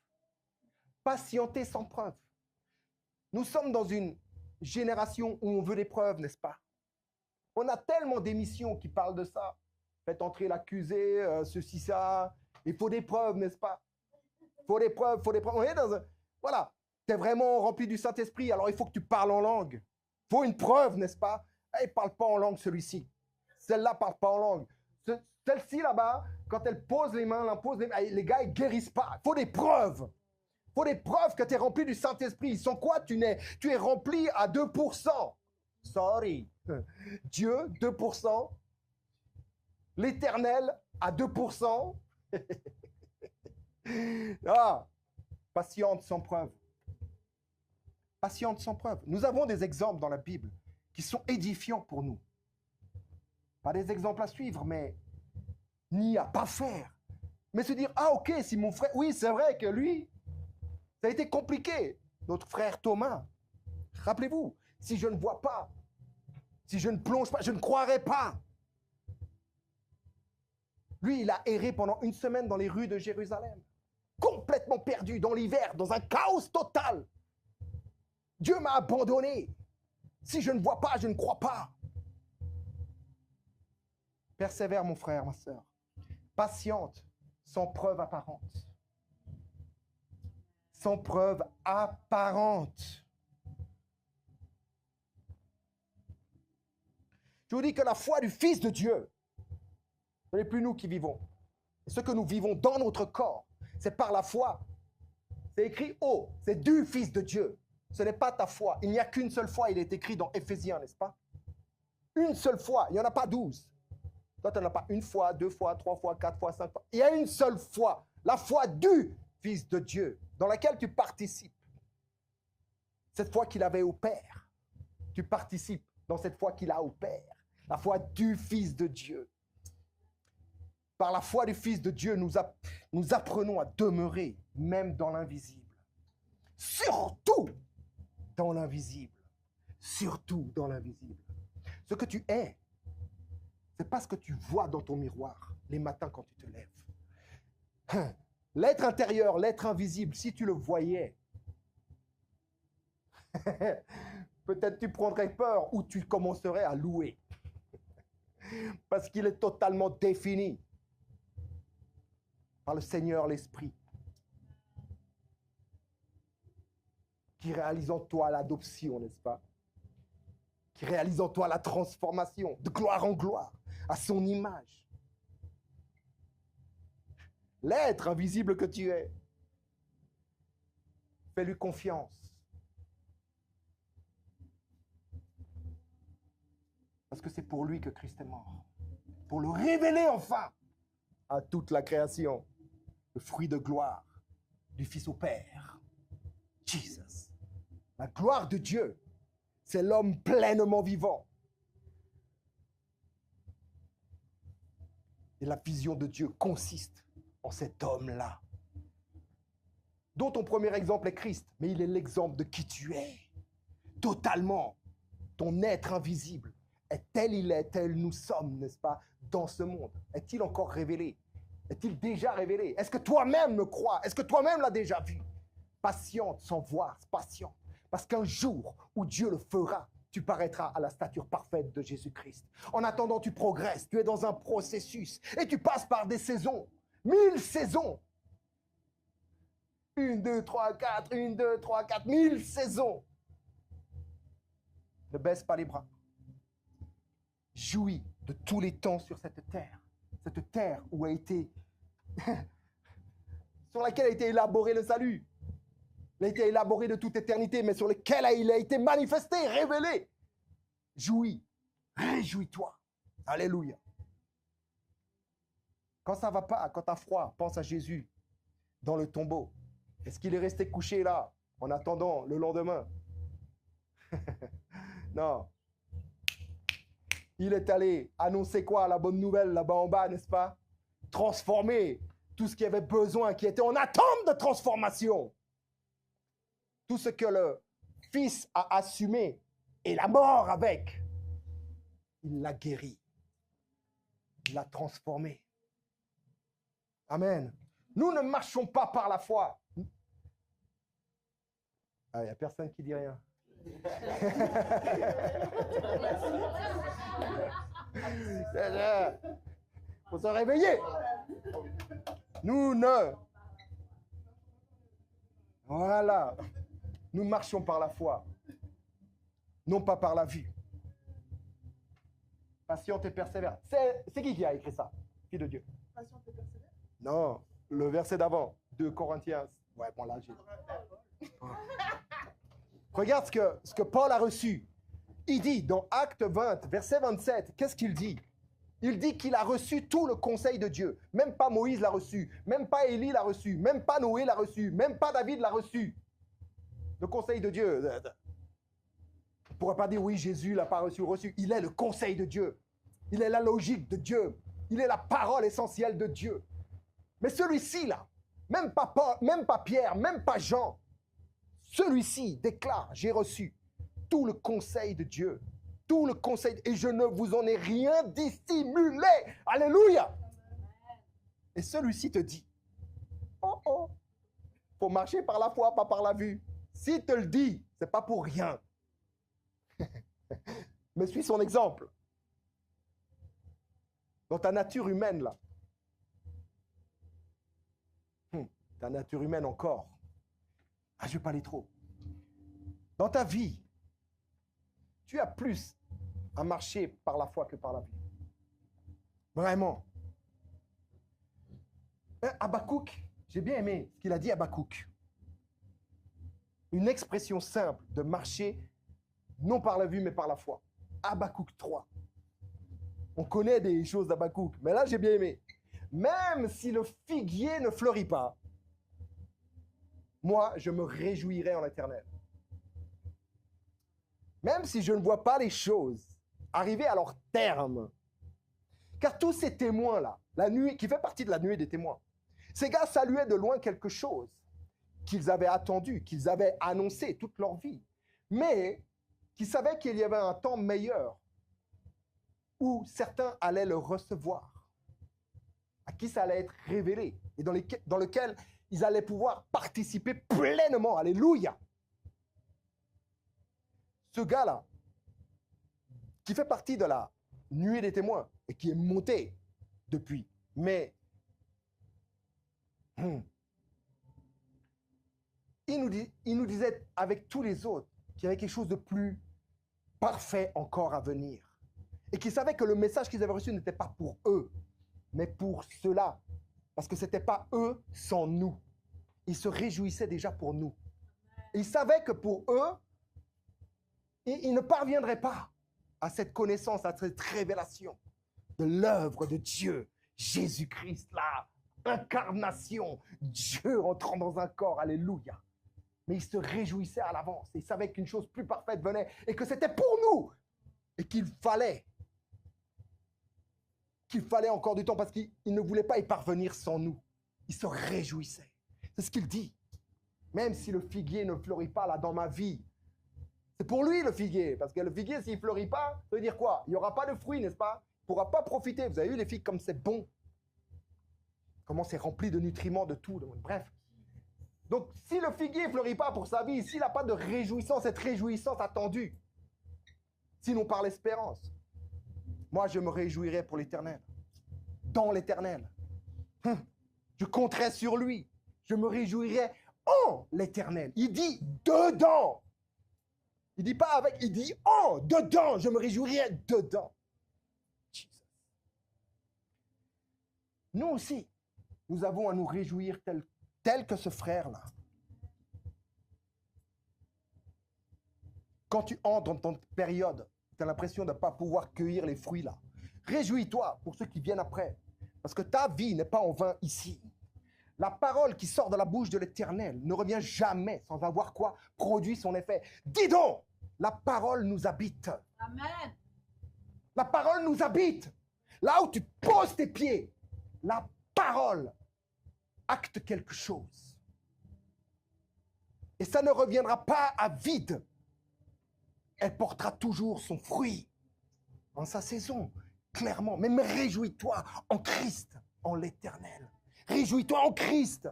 Patienter sans preuve. Nous sommes dans une génération où on veut des preuves, n'est-ce pas? On a tellement d'émissions qui parlent de ça. Faites entrer l'accusé, ceci, ça. Il faut des preuves, n'est-ce pas? Il faut des preuves, il faut des preuves. On est dans un... Voilà. Tu es vraiment rempli du Saint-Esprit, alors il faut que tu parles en langue. Il faut une preuve, n'est-ce pas? Il ne parle pas en langue, celui-ci. Celle-là ne parle pas en langue. Celle-ci, là-bas, quand elle pose les mains, les gars, ils ne guérissent pas. Il faut des preuves. Il faut des preuves que tu es rempli du Saint-Esprit. Ils sont quoi? Tu es rempli à 2%. Sorry. Dieu, 2%. L'Éternel, à 2%. Ah, patiente sans preuve. Patiente sans preuve. Nous avons des exemples dans la Bible qui sont édifiants pour nous. Pas des exemples à suivre, mais ni à pas faire. Mais se dire, ah ok, si mon frère... Oui, c'est vrai que lui, ça a été compliqué. Notre frère Thomas, rappelez-vous, si je ne vois pas, si je ne plonge pas, je ne croirai pas. Lui, il a erré pendant 1 semaine dans les rues de Jérusalem. Complètement perdu dans l'hiver, dans un chaos total. Dieu m'a abandonné. Si je ne vois pas, je ne crois pas. Persévère, mon frère, ma sœur. Patiente, sans preuve apparente. Sans preuve apparente. Je vous dis que la foi du Fils de Dieu, ce n'est plus nous qui vivons. Et ce que nous vivons dans notre corps, c'est par la foi. C'est écrit « Oh », c'est du Fils de Dieu. Ce n'est pas ta foi. Il n'y a qu'une seule foi, il est écrit dans Éphésiens, n'est-ce pas? Une seule fois, il n'y en a pas 12. Toi, tu n'en as pas une fois, 2 fois, 3 fois, 4 fois, 5 fois. Il y a une seule foi, la foi du Fils de Dieu, dans laquelle tu participes. Cette foi qu'il avait au Père, tu participes dans cette foi qu'il a au Père. La foi du Fils de Dieu. Par la foi du Fils de Dieu, nous apprenons à demeurer même dans l'invisible. Surtout dans l'invisible. Surtout dans l'invisible. Ce que tu es, c'est pas ce que tu vois dans ton miroir les matins quand tu te lèves. L'être intérieur, l'être invisible, si tu le voyais, peut-être tu prendrais peur ou tu commencerais à louer. Parce qu'il est totalement défini par le Seigneur l'Esprit, qui réalise en toi l'adoption, n'est-ce pas? Qui réalise en toi la transformation de gloire en gloire, à son image. L'être invisible que tu es, fais-lui confiance. Parce que c'est pour lui que Christ est mort. Pour le révéler enfin à toute la création. Le fruit de gloire du Fils au Père. Jesus. La gloire de Dieu, c'est l'homme pleinement vivant. Et la vision de Dieu consiste en cet homme-là, dont ton premier exemple est Christ, mais il est l'exemple de qui tu es. Totalement. Ton être invisible est tel il est, tel nous sommes, n'est-ce pas, dans ce monde. Est-il encore révélé? Est-il déjà révélé? Est-ce que toi-même me crois? Est-ce que toi-même l'as déjà vu? Patiente sans voir, patiente. Parce qu'un jour où Dieu le fera, tu paraîtras à la stature parfaite de Jésus-Christ. En attendant, tu progresses, tu es dans un processus et tu passes par des saisons, 1000 saisons. 1, 2, 3, 4, 1, 2, 3, 4, 1000 saisons. Ne baisse pas les bras. Jouis de tous les temps sur cette terre où a été, sur laquelle a été élaboré le salut. Il a été élaboré de toute éternité, mais sur lequel il a été manifesté, révélé. Jouis, réjouis-toi. Alléluia. Quand ça ne va pas, quand tu as froid, pense à Jésus dans le tombeau. Est-ce qu'il est resté couché là en attendant le lendemain? Non. Il est allé annoncer quoi? La bonne nouvelle là-bas en bas, n'est-ce pas? Transformer tout ce qui avait besoin, qui était en attente de transformation. Tout ce que le Fils a assumé et la mort avec, il l'a guéri. Il l'a transformé. Amen. Nous ne marchons pas par la foi. Ah, il n'y a personne qui dit rien. Il faut se réveiller. Nous ne. Voilà. Nous marchons par la foi, non pas par la vue. Patiente et persévère. C'est qui a écrit ça? Fille de Dieu. Patiente et persévère? Non, le verset d'avant, 2 Corinthiens. Ouais, bon là, j'ai... Regarde ce que Paul a reçu. Il dit dans Acte 20, verset 27, qu'est-ce qu'il dit? Il dit qu'il a reçu tout le conseil de Dieu. Même pas Moïse l'a reçu, même pas Élie l'a reçu, même pas Noé l'a reçu, même pas David l'a reçu. Le conseil de Dieu. On ne pourrait pas dire oui, Jésus l'a pas reçu. Il est le conseil de Dieu. Il est la logique de Dieu. Il est la parole essentielle de Dieu. Mais celui-ci là, même pas Pierre, même pas Jean, celui-ci déclare, j'ai reçu tout le conseil de Dieu. Tout le conseil, et je ne vous en ai rien dissimulé. Alléluia. Et celui-ci te dit, oh, faut marcher par la foi, pas par la vue. S'il te le dit, c'est pas pour rien. Mais suis son exemple. Dans ta nature humaine, là. Ta nature humaine encore. Ah, je ne vais pas aller trop. Dans ta vie, tu as plus à marcher par la foi que par la vue. Vraiment. Habakkuk, j'ai bien aimé ce qu'il a dit Habakkuk. Une expression simple de marcher, non par la vue, mais par la foi. Habakkuk 3. On connaît des choses d'Habakkuk, mais là, j'ai bien aimé. Même si le figuier ne fleurit pas, moi, je me réjouirai en l'Éternel. Même si je ne vois pas les choses arriver à leur terme. Car tous ces témoins-là, la nuit, qui fait partie de la nuée des témoins, ces gars saluaient de loin quelque chose qu'ils avaient attendu, qu'ils avaient annoncé toute leur vie, mais qui savaient qu'il y avait un temps meilleur où certains allaient le recevoir, à qui ça allait être révélé, et dans lequel ils allaient pouvoir participer pleinement. Alléluia! Ce gars-là, qui fait partie de la nuée des témoins, et qui est monté depuis, mais il nous disait avec tous les autres qu'il y avait quelque chose de plus parfait encore à venir. Et qu'ils savaient que le message qu'ils avaient reçu n'était pas pour eux, mais pour ceux-là. Parce que ce n'était pas eux sans nous. Ils se réjouissaient déjà pour nous. Ils savaient que pour eux, ils ne parviendraient pas à cette connaissance, à cette révélation de l'œuvre de Dieu, Jésus-Christ, la incarnation, Dieu entrant dans un corps, alléluia. Mais ils se réjouissaient à l'avance. Ils savaient qu'une chose plus parfaite venait et que c'était pour nous et qu'il fallait encore du temps parce qu'ils ne voulaient pas y parvenir sans nous. Ils se réjouissaient. C'est ce qu'il dit. Même si le figuier ne fleurit pas là dans ma vie, c'est pour lui le figuier. Parce que le figuier, s'il ne fleurit pas, ça veut dire quoi? Il n'y aura pas de fruits, n'est-ce pas? Il ne pourra pas profiter. Vous avez vu les figues comme c'est bon. Comment c'est rempli de nutriments, de tout. Bref. Donc, si le figuier ne fleurit pas pour sa vie, s'il n'a pas de réjouissance, cette réjouissance attendue, sinon par l'espérance, moi, je me réjouirai pour l'éternel, dans l'éternel. Je compterai sur lui. Je me réjouirai en l'éternel. Il dit dedans. Il dit pas avec, il dit en, dedans. Je me réjouirai dedans. Jesus. Nous aussi, nous avons à nous réjouir tel que ce frère-là. Quand tu entres dans ton période, tu as l'impression de ne pas pouvoir cueillir les fruits là. Réjouis-toi pour ceux qui viennent après. Parce que ta vie n'est pas en vain ici. La parole qui sort de la bouche de l'Éternel ne revient jamais sans avoir quoi? Produit son effet. Dis donc, la parole nous habite. Amen. La parole nous habite. Là où tu poses tes pieds, la parole acte quelque chose. Et ça ne reviendra pas à vide. Elle portera toujours son fruit en sa saison, clairement. Mais réjouis-toi en Christ, en l'Éternel. Réjouis-toi en Christ.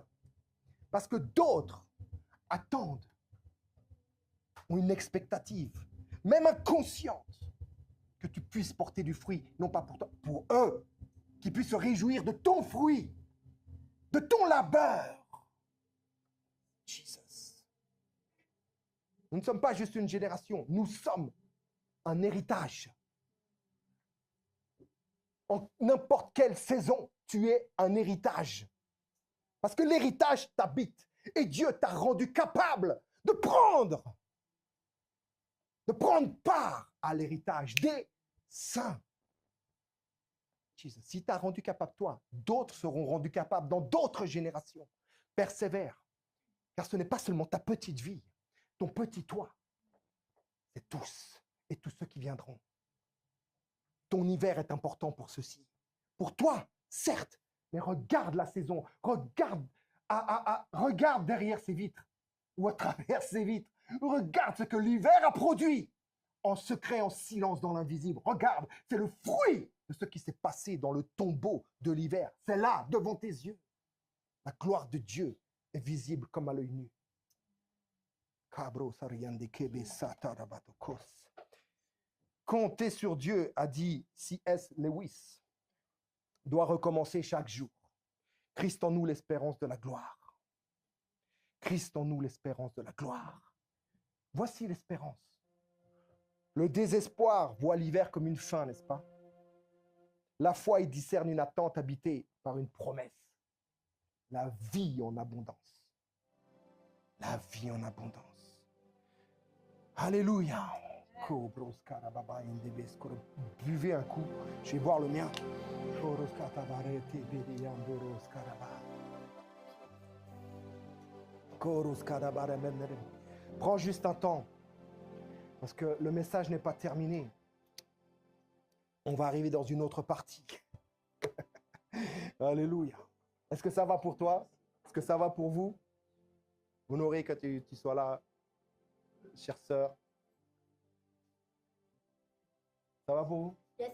Parce que d'autres attendent, ont une expectative, même inconsciente, que tu puisses porter du fruit, non pas pour toi, pour eux, qui puissent se réjouir de ton fruit, de ton labeur. Jesus. Nous ne sommes pas juste une génération, nous sommes un héritage. En n'importe quelle saison, tu es un héritage. Parce que l'héritage t'habite et Dieu t'a rendu capable de prendre part à l'héritage des saints. Jesus. Si tu as rendu capable toi, d'autres seront rendus capables dans d'autres générations. Persévère, car ce n'est pas seulement ta petite vie, ton petit toi, c'est tous et tous ceux qui viendront. Ton hiver est important pour ceux-ci. Pour toi, certes, mais regarde la saison, regarde derrière ces vitres ou à travers ces vitres. Regarde ce que l'hiver a produit en secret, en silence dans l'invisible. Regarde, c'est le fruit de ce qui s'est passé dans le tombeau de l'hiver. C'est là, devant tes yeux. La gloire de Dieu est visible comme à l'œil nu. Compter sur Dieu, a dit C.S. Lewis, doit recommencer chaque jour. Christ en nous, l'espérance de la gloire. Christ en nous, l'espérance de la gloire. Voici l'espérance. Le désespoir voit l'hiver comme une fin, n'est-ce pas? La foi, il discerne une attente habitée par une promesse. La vie en abondance. La vie en abondance. Alléluia. Buvez un coup. Je vais boire le mien. Prends juste un temps. Parce que le message n'est pas terminé. On va arriver dans une autre partie. Alléluia. Est-ce que ça va pour toi? Est-ce que ça va pour vous? Honoré que tu sois là, chère sœur. Ça va pour vous? Yes.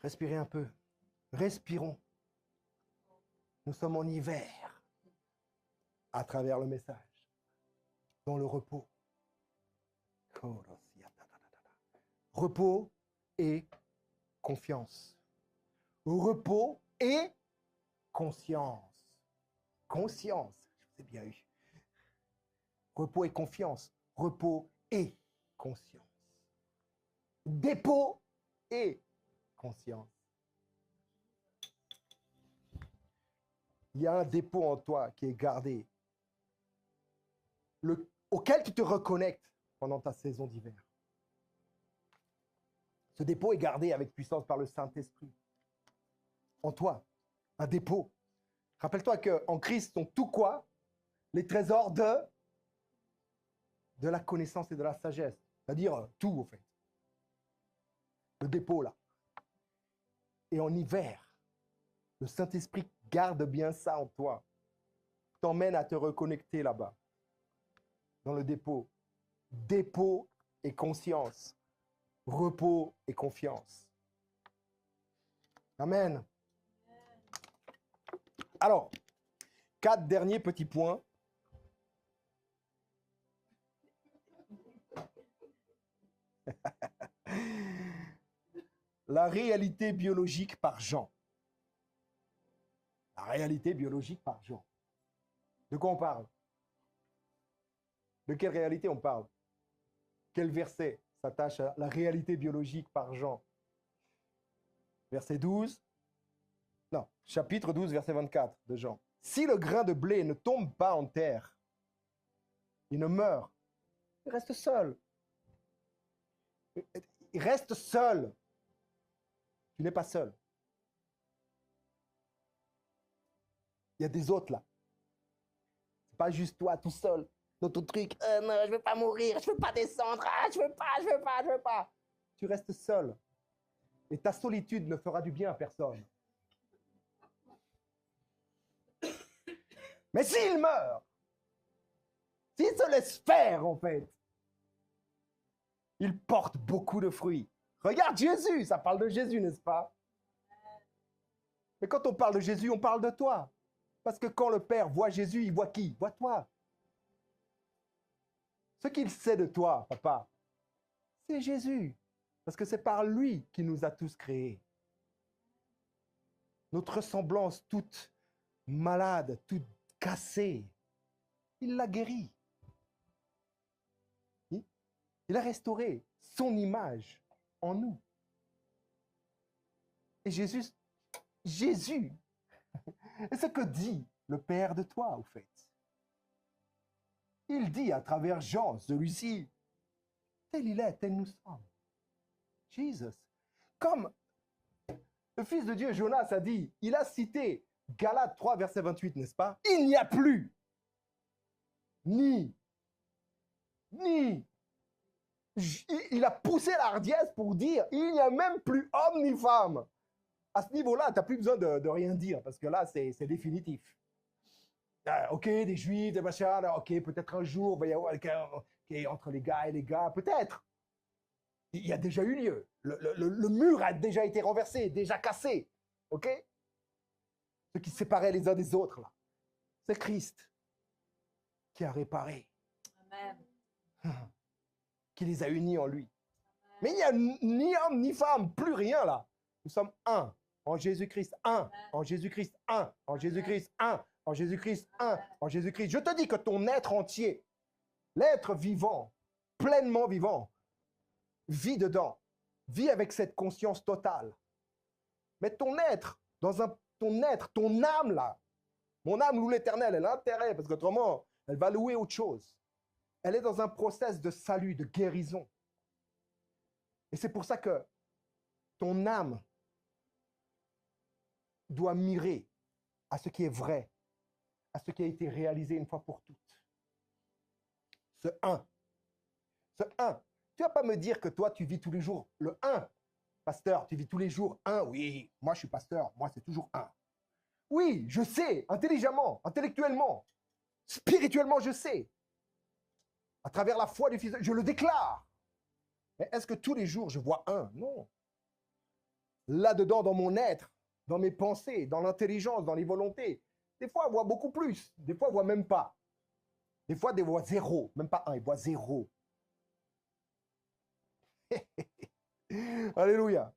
Respirez un peu. Respirons. Nous sommes en hiver à travers le message. Dans le repos. Repos et confiance. Repos et conscience. Conscience. Je vous ai bien eu. Repos et confiance. Repos et conscience. Dépôt et conscience. Il y a un dépôt en toi qui est gardé, auquel tu te reconnectes pendant ta saison d'hiver. Ce dépôt est gardé avec puissance par le Saint-Esprit. En toi, un dépôt. Rappelle-toi qu'en Christ sont tout quoi? Les trésors de la connaissance et de la sagesse. C'est-à-dire tout, en fait. Le dépôt, là. Et en hiver, le Saint-Esprit garde bien ça en toi. T'emmène à te reconnecter là-bas. Dans le dépôt. Dépôt et conscience. Repos et confiance. Amen. Alors, 4 derniers petits points. La réalité biologique par Jean. La réalité biologique par Jean. De quoi on parle? De quelle réalité on parle? Quel verset s'attache à la réalité biologique par Jean? Verset 12. Non, chapitre 12, verset 24 de Jean. Si le grain de blé ne tombe pas en terre, il ne meurt. Il reste seul. Il reste seul. Tu n'es pas seul. Il y a des autres là. C'est pas juste toi tout seul dans ton truc. Non, je veux pas mourir, je veux pas descendre. Je veux pas. Tu restes seul. Et ta solitude ne fera du bien à personne. Mais s'il meurt, s'il se laisse faire en fait, il porte beaucoup de fruits. Regarde Jésus, ça parle de Jésus, n'est-ce pas? Mais quand on parle de Jésus, on parle de toi. Parce que quand le Père voit Jésus, il voit qui? Il voit toi. Ce qu'il sait de toi, papa, c'est Jésus. Parce que c'est par lui qu'il nous a tous créés. Notre ressemblance toute malade, toute cassée, il l'a guérie. Il a restauré son image en nous. Et Jésus, c'est ce que dit le Père de toi, au fait. Il dit à travers Jean, celui-ci, tel il est, tel nous sommes. Jesus. Comme le Fils de Dieu, Jonas, a dit, il a cité Galates 3, verset 28, n'est-ce pas? Il n'y a plus ni. Il a poussé la hardiesse pour dire, il n'y a même plus homme ni femme. À ce niveau-là, tu n'as plus besoin de rien dire, parce que là, c'est définitif. Ok, des juifs, des machins, ok, peut-être un jour, il va y avoir entre les gars et les gars, peut-être. Il y a déjà eu lieu. Le mur a déjà été renversé, déjà cassé. Ok? Ce qui séparait les uns des autres, là. C'est Christ qui a réparé. Amen. Qui les a unis en lui. Amen. Mais il n'y a ni homme ni femme, plus rien là. Nous sommes un en Jésus-Christ, un en Jésus-Christ, un en Jésus-Christ, un en Jésus-Christ, un en Jésus-Christ. Je te dis que ton être entier L'être vivant, pleinement vivant, vit dedans, vit avec cette conscience totale. Mais ton être, ton âme là, mon âme loue l'Éternel, elle a intérêt, parce qu'autrement, elle va louer autre chose. Elle est dans un process de salut, de guérison. Et c'est pour ça que ton âme doit mirer à ce qui est vrai, à ce qui a été réalisé une fois pour toutes. Ce un. Ce un. Tu ne vas pas me dire que toi, tu vis tous les jours le un. Pasteur, tu vis tous les jours un. Oui, moi, je suis pasteur. Moi, c'est toujours un. Oui, je sais, intelligemment, intellectuellement, spirituellement, je sais. À travers la foi du Fils, je le déclare. Mais est-ce que tous les jours, je vois un? Non. Là-dedans, dans mon être, dans mes pensées, dans l'intelligence, dans les volontés, des fois, elle voit beaucoup plus. Des fois, elle voit même pas. Des fois, elle voit zéro. Même pas un, elle voit zéro. Alléluia.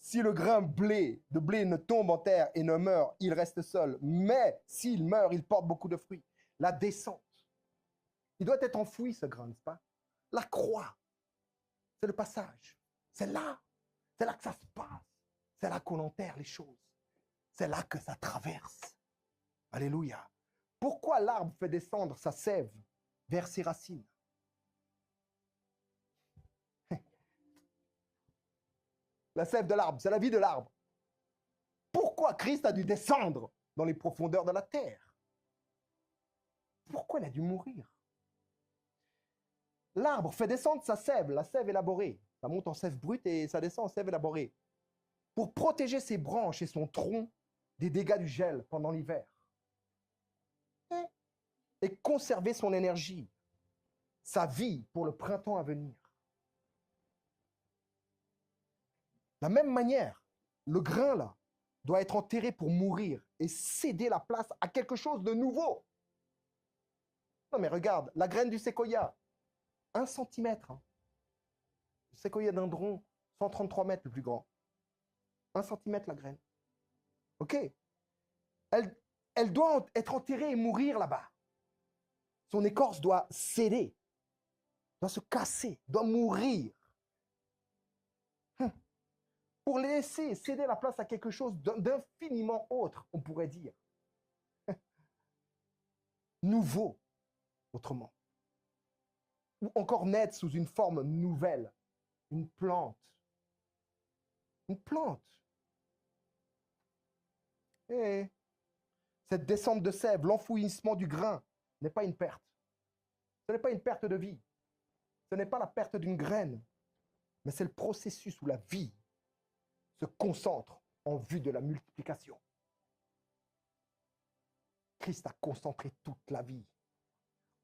Si le grain de blé ne tombe en terre et ne meurt, il reste seul. Mais s'il meurt, il porte beaucoup de fruits. La descente. Il doit être enfoui, ce grain, n'est-ce pas? La croix. C'est le passage. C'est là. C'est là que ça se passe. C'est là qu'on enterre les choses. C'est là que ça traverse. Alléluia. Pourquoi l'arbre fait descendre sa sève vers ses racines? La sève de l'arbre, c'est la vie de l'arbre. Pourquoi Christ a dû descendre dans les profondeurs de la terre? Pourquoi il a dû mourir? L'arbre fait descendre sa sève, la sève élaborée. Ça monte en sève brute et ça descend en sève élaborée. Pour protéger ses branches et son tronc des dégâts du gel pendant l'hiver. Et conserver son énergie, sa vie pour le printemps à venir. De la même manière, le grain là doit être enterré pour mourir et céder la place à quelque chose de nouveau. Non mais regarde, la graine du séquoia, 1 centimètre. Hein. Le séquoia dendron, 133 mètres le plus grand. 1 centimètre la graine. Ok. Elle doit être enterrée et mourir là-bas. Son écorce doit céder, doit se casser, doit mourir. Pour laisser céder la place à quelque chose d'infiniment autre, on pourrait dire. Nouveau, autrement. Ou encore naître sous une forme nouvelle. Une plante. Une plante. Et cette descente de sève, l'enfouissement du grain, n'est pas une perte. Ce n'est pas une perte de vie. Ce n'est pas la perte d'une graine, mais c'est le processus où la vie se concentre en vue de la multiplication. Christ a concentré toute la vie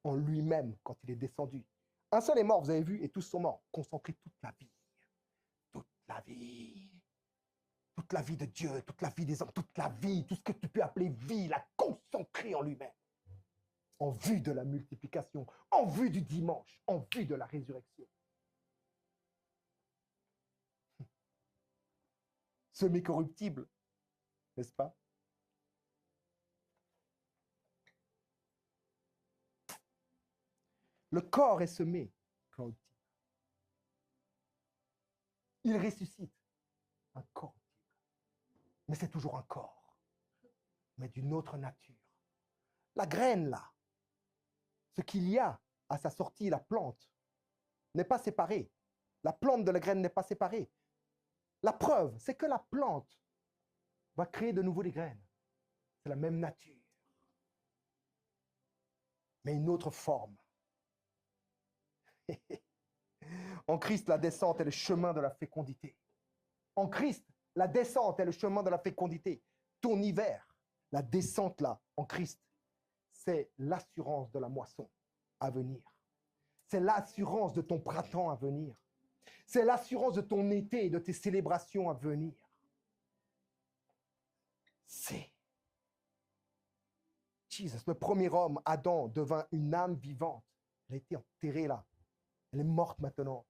en lui-même quand il est descendu. Un seul est mort, vous avez vu, et tous sont morts. Concentré toute la vie. Toute la vie. Toute la vie de Dieu, toute la vie des hommes, toute la vie, tout ce que tu peux appeler vie, l'a concentré en lui-même. En vue de la multiplication, en vue du dimanche, en vue de la résurrection. Semi-corruptible, n'est-ce pas? Le corps est semé corruptible. Il ressuscite un corps. Mais c'est toujours un corps, mais d'une autre nature. La graine, là, ce qu'il y a à sa sortie, la plante, n'est pas séparée. La plante de la graine n'est pas séparée. La preuve, c'est que la plante va créer de nouveau des graines. C'est la même nature, mais une autre forme. En Christ, la descente est le chemin de la fécondité. En Christ, la descente est le chemin de la fécondité. Ton hiver, la descente là, en Christ, c'est l'assurance de la moisson à venir. C'est l'assurance de ton printemps à venir. C'est l'assurance de ton été et de tes célébrations à venir. C'est Jesus. Le premier homme, Adam, devint une âme vivante. Elle a été enterrée là. Elle est morte maintenant.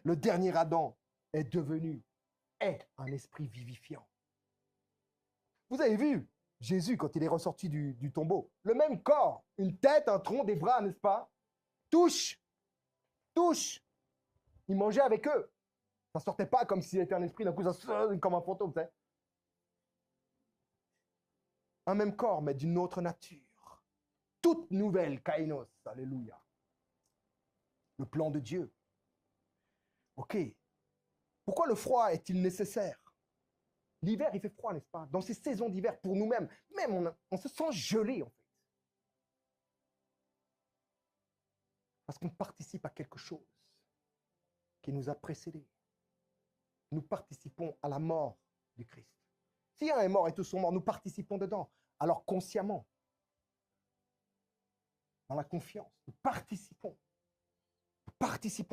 Le dernier Adam est un esprit vivifiant. Vous avez vu, Jésus, quand il est ressorti du tombeau, le même corps, une tête, un tronc, des bras, n'est-ce pas? Touche. Il mangeait avec eux. Ça ne sortait pas comme s'il était un esprit, d'un coup, ça sort comme un fantôme, tu sais. Un même corps, mais d'une autre nature. Toute nouvelle, Kainos, alléluia. Le plan de Dieu. Ok. Pourquoi le froid est-il nécessaire? L'hiver, il fait froid, n'est-ce pas? Dans ces saisons d'hiver, pour nous-mêmes, on se sent gelé, en fait. Parce qu'on participe à quelque chose qui nous a précédés. Nous participons à la mort du Christ. Si un est mort et tous sont morts, nous participons dedans. Alors consciemment, dans la confiance, nous participons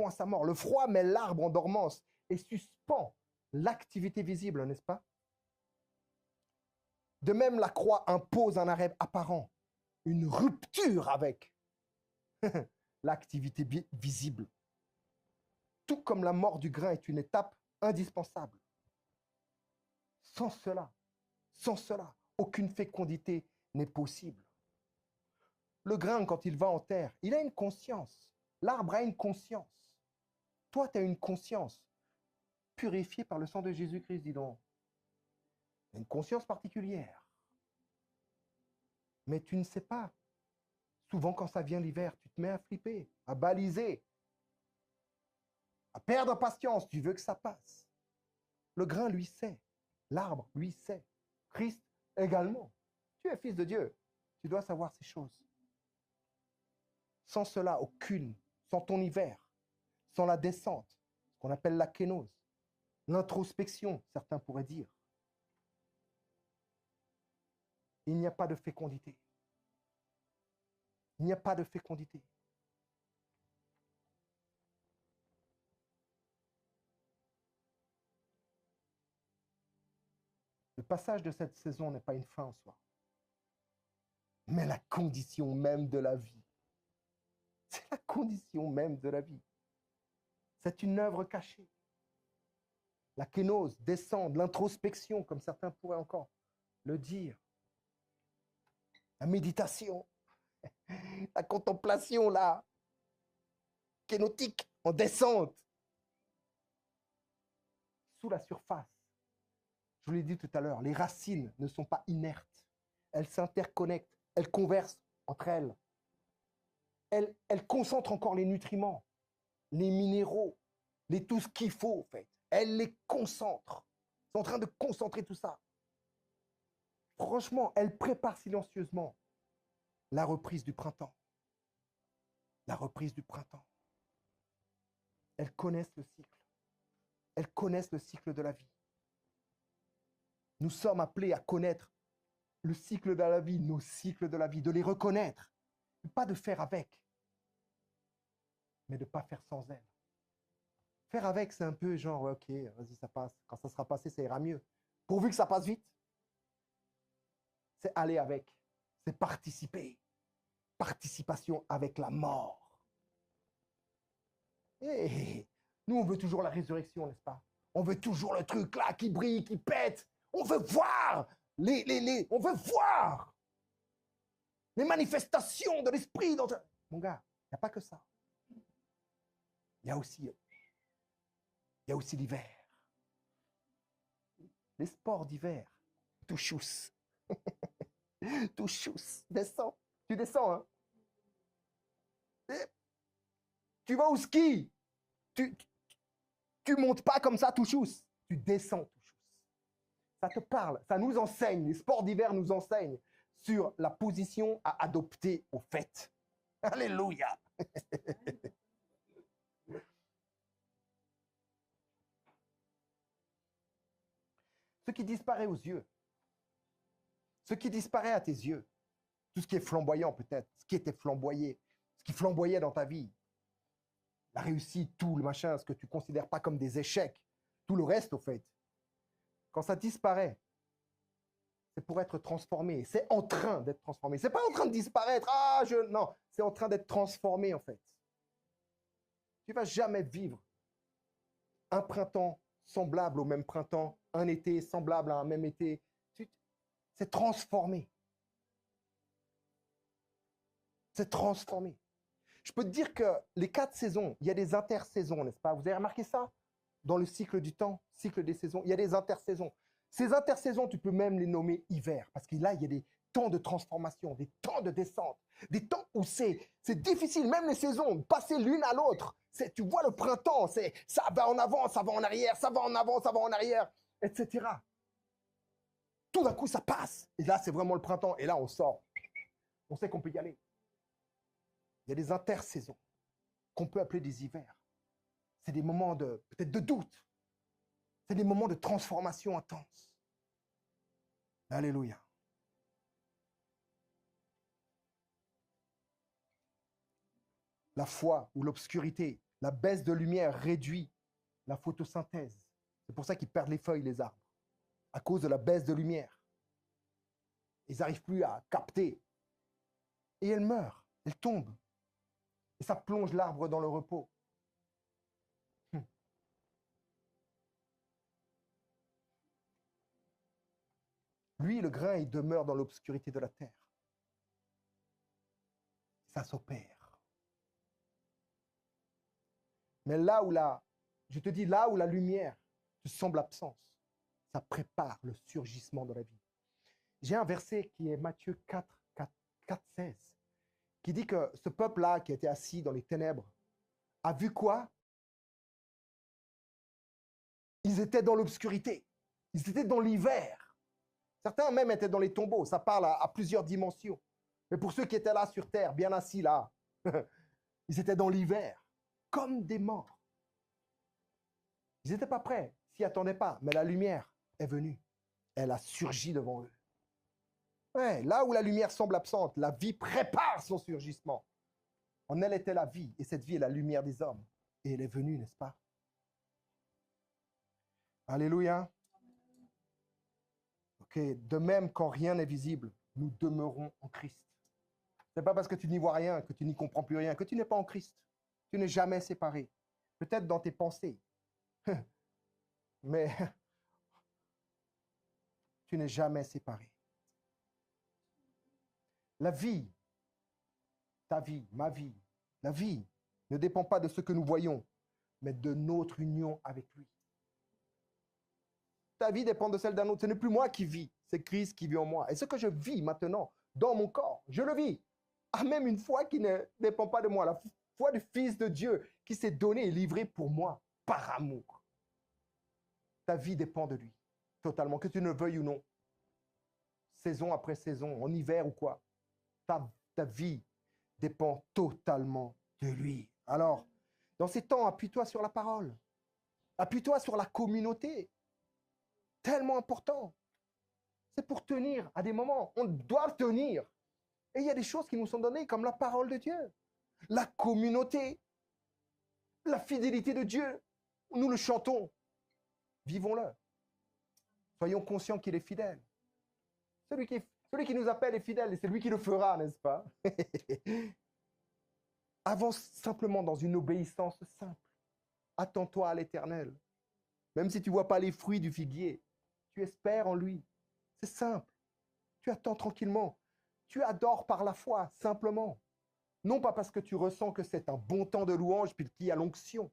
à sa mort. Le froid met l'arbre en dormance et suspend l'activité visible, n'est-ce pas? De même, la croix impose un arrêt apparent, une rupture avec l'activité visible. Tout comme la mort du grain est une étape indispensable. Sans cela, aucune fécondité n'est possible. Le grain, quand il va en terre, il a une conscience. L'arbre a une conscience. Toi, tu as une conscience purifiée par le sang de Jésus-Christ, dis donc. Tu as une conscience particulière. Mais tu ne sais pas. Souvent, quand ça vient l'hiver, tu te mets à flipper, à baliser, à perdre patience. Tu veux que ça passe. Le grain, lui, sait. L'arbre, lui, sait. Christ également. Tu es fils de Dieu. Tu dois savoir ces choses. Sans cela, sans ton hiver, sans la descente, ce qu'on appelle la kénose, l'introspection, certains pourraient dire, il n'y a pas de fécondité. Il n'y a pas de fécondité. Le passage de cette saison n'est pas une fin en soi, mais la condition même de la vie. C'est la condition même de la vie. C'est une œuvre cachée. La kénose, descendre, l'introspection, comme certains pourraient encore le dire. La méditation, la contemplation, là, kénotique, en descente, sous la surface. Je vous l'ai dit tout à l'heure, les racines ne sont pas inertes. Elles s'interconnectent, elles conversent entre elles. Elles concentrent encore les nutriments, les minéraux, tout ce qu'il faut, en fait. Elles les concentrent. Elles sont en train de concentrer tout ça. Franchement, elles préparent silencieusement la reprise du printemps. La reprise du printemps. Elles connaissent le cycle. Elles connaissent le cycle de la vie. Nous sommes appelés à connaître le cycle de la vie, nos cycles de la vie, de les reconnaître. Pas de faire avec, mais de ne pas faire sans elles. Faire avec, c'est un peu genre, ok, vas-y, ça passe. Quand ça sera passé, ça ira mieux. Pourvu que ça passe vite, c'est aller avec, c'est participer. Participation avec la mort. Et nous, on veut toujours la résurrection, n'est-ce pas? On veut toujours le truc là qui brille, qui pète. On veut voir on veut voir les manifestations de l'esprit. Mon gars, il n'y a pas que ça. Il y a aussi l'hiver. Les sports d'hiver. Tout chousse. Tout chousse. Descends. Tu descends, hein? Tu vas au ski. Tu montes pas comme ça, tout chousse. Tu descends, tout chousse. Ça te parle. Ça nous enseigne. Les sports d'hiver nous enseignent sur la position à adopter au fait. Alléluia. Ce qui disparaît aux yeux, ce qui disparaît à tes yeux, tout ce qui est flamboyant peut-être, ce qui était flamboyé, ce qui flamboyait dans ta vie, la réussite, tout le machin, ce que tu ne considères pas comme des échecs, tout le reste au fait, quand ça disparaît, c'est pour être transformé, c'est en train d'être transformé, c'est pas en train de disparaître, non, c'est en train d'être transformé en fait. Tu ne vas jamais vivre un printemps semblable au même printemps, un été semblable à un même été. C'est transformé. C'est transformé. Je peux te dire que les 4 saisons, il y a des intersaisons, n'est-ce pas? Vous avez remarqué ça? Dans le cycle du temps, cycle des saisons, il y a des intersaisons. Ces intersaisons, tu peux même les nommer hiver, parce que là, il y a des temps de transformation, des temps de descente, des temps où c'est difficile, même les saisons, passer l'une à l'autre. Tu vois le printemps, ça va en avant, ça va en arrière, ça va en avant, ça va en arrière, etc. Tout d'un coup, ça passe. Et là, c'est vraiment le printemps. Et là, on sort. On sait qu'on peut y aller. Il y a des intersaisons qu'on peut appeler des hivers. C'est des moments peut-être de doute. C'est des moments de transformation intense. Alléluia. La foi ou l'obscurité, la baisse de lumière réduit la photosynthèse. C'est pour ça qu'ils perdent les feuilles, les arbres, à cause de la baisse de lumière. Ils n'arrivent plus à capter. Et elles meurent, elles tombent. Et ça plonge l'arbre dans le repos. Lui, le grain, il demeure dans l'obscurité de la terre. Ça s'opère. Mais là où je te dis, là où la lumière te semble absence, ça prépare le surgissement de la vie. J'ai un verset qui est Matthieu 4, 16, qui dit que ce peuple-là qui était assis dans les ténèbres a vu quoi? Ils étaient dans l'obscurité. Ils étaient dans l'hiver. Certains même étaient dans les tombeaux. Ça parle à plusieurs dimensions. Mais pour ceux qui étaient là sur terre, bien assis là, ils étaient dans l'hiver, comme des morts. Ils n'étaient pas prêts, s'y attendaient pas. Mais la lumière est venue. Elle a surgi devant eux. Ouais, là où la lumière semble absente, la vie prépare son surgissement. En elle était la vie, et cette vie est la lumière des hommes. Et elle est venue, n'est-ce pas? Alléluia. Ok, de même, quand rien n'est visible, nous demeurons en Christ. Ce n'est pas parce que tu n'y vois rien, que tu n'y comprends plus rien, que tu n'es pas en Christ. Tu n'es jamais séparé. Peut-être dans tes pensées. Mais tu n'es jamais séparé. La vie, ta vie, ma vie, la vie ne dépend pas de ce que nous voyons, mais de notre union avec lui. Ta vie dépend de celle d'un autre. Ce n'est plus moi qui vis, c'est Christ qui vit en moi. Et ce que je vis maintenant dans mon corps, je le vis. Ah, même une foi qui ne dépend pas de moi, la foi du Fils de Dieu qui s'est donné et livré pour moi par amour. Ta vie dépend de lui, totalement, que tu ne veuilles ou non. Saison après saison, en hiver ou quoi. Ta vie dépend totalement de lui. Alors, dans ces temps, appuie-toi sur la parole. Appuie-toi sur la communauté. Tellement important. C'est pour tenir à des moments. On doit tenir. Et il y a des choses qui nous sont données comme la parole de Dieu. La communauté. La fidélité de Dieu. Nous le chantons. Vivons-le. Soyons conscients qu'il est fidèle. Celui qui nous appelle est fidèle et c'est lui qui le fera, n'est-ce pas? Avance simplement dans une obéissance simple. Attends-toi à l'Éternel. Même si tu ne vois pas les fruits du figuier, tu espères en lui. C'est simple. Tu attends tranquillement. Tu adores par la foi, simplement. Non pas parce que tu ressens que c'est un bon temps de louange puis qu'il y a l'onction.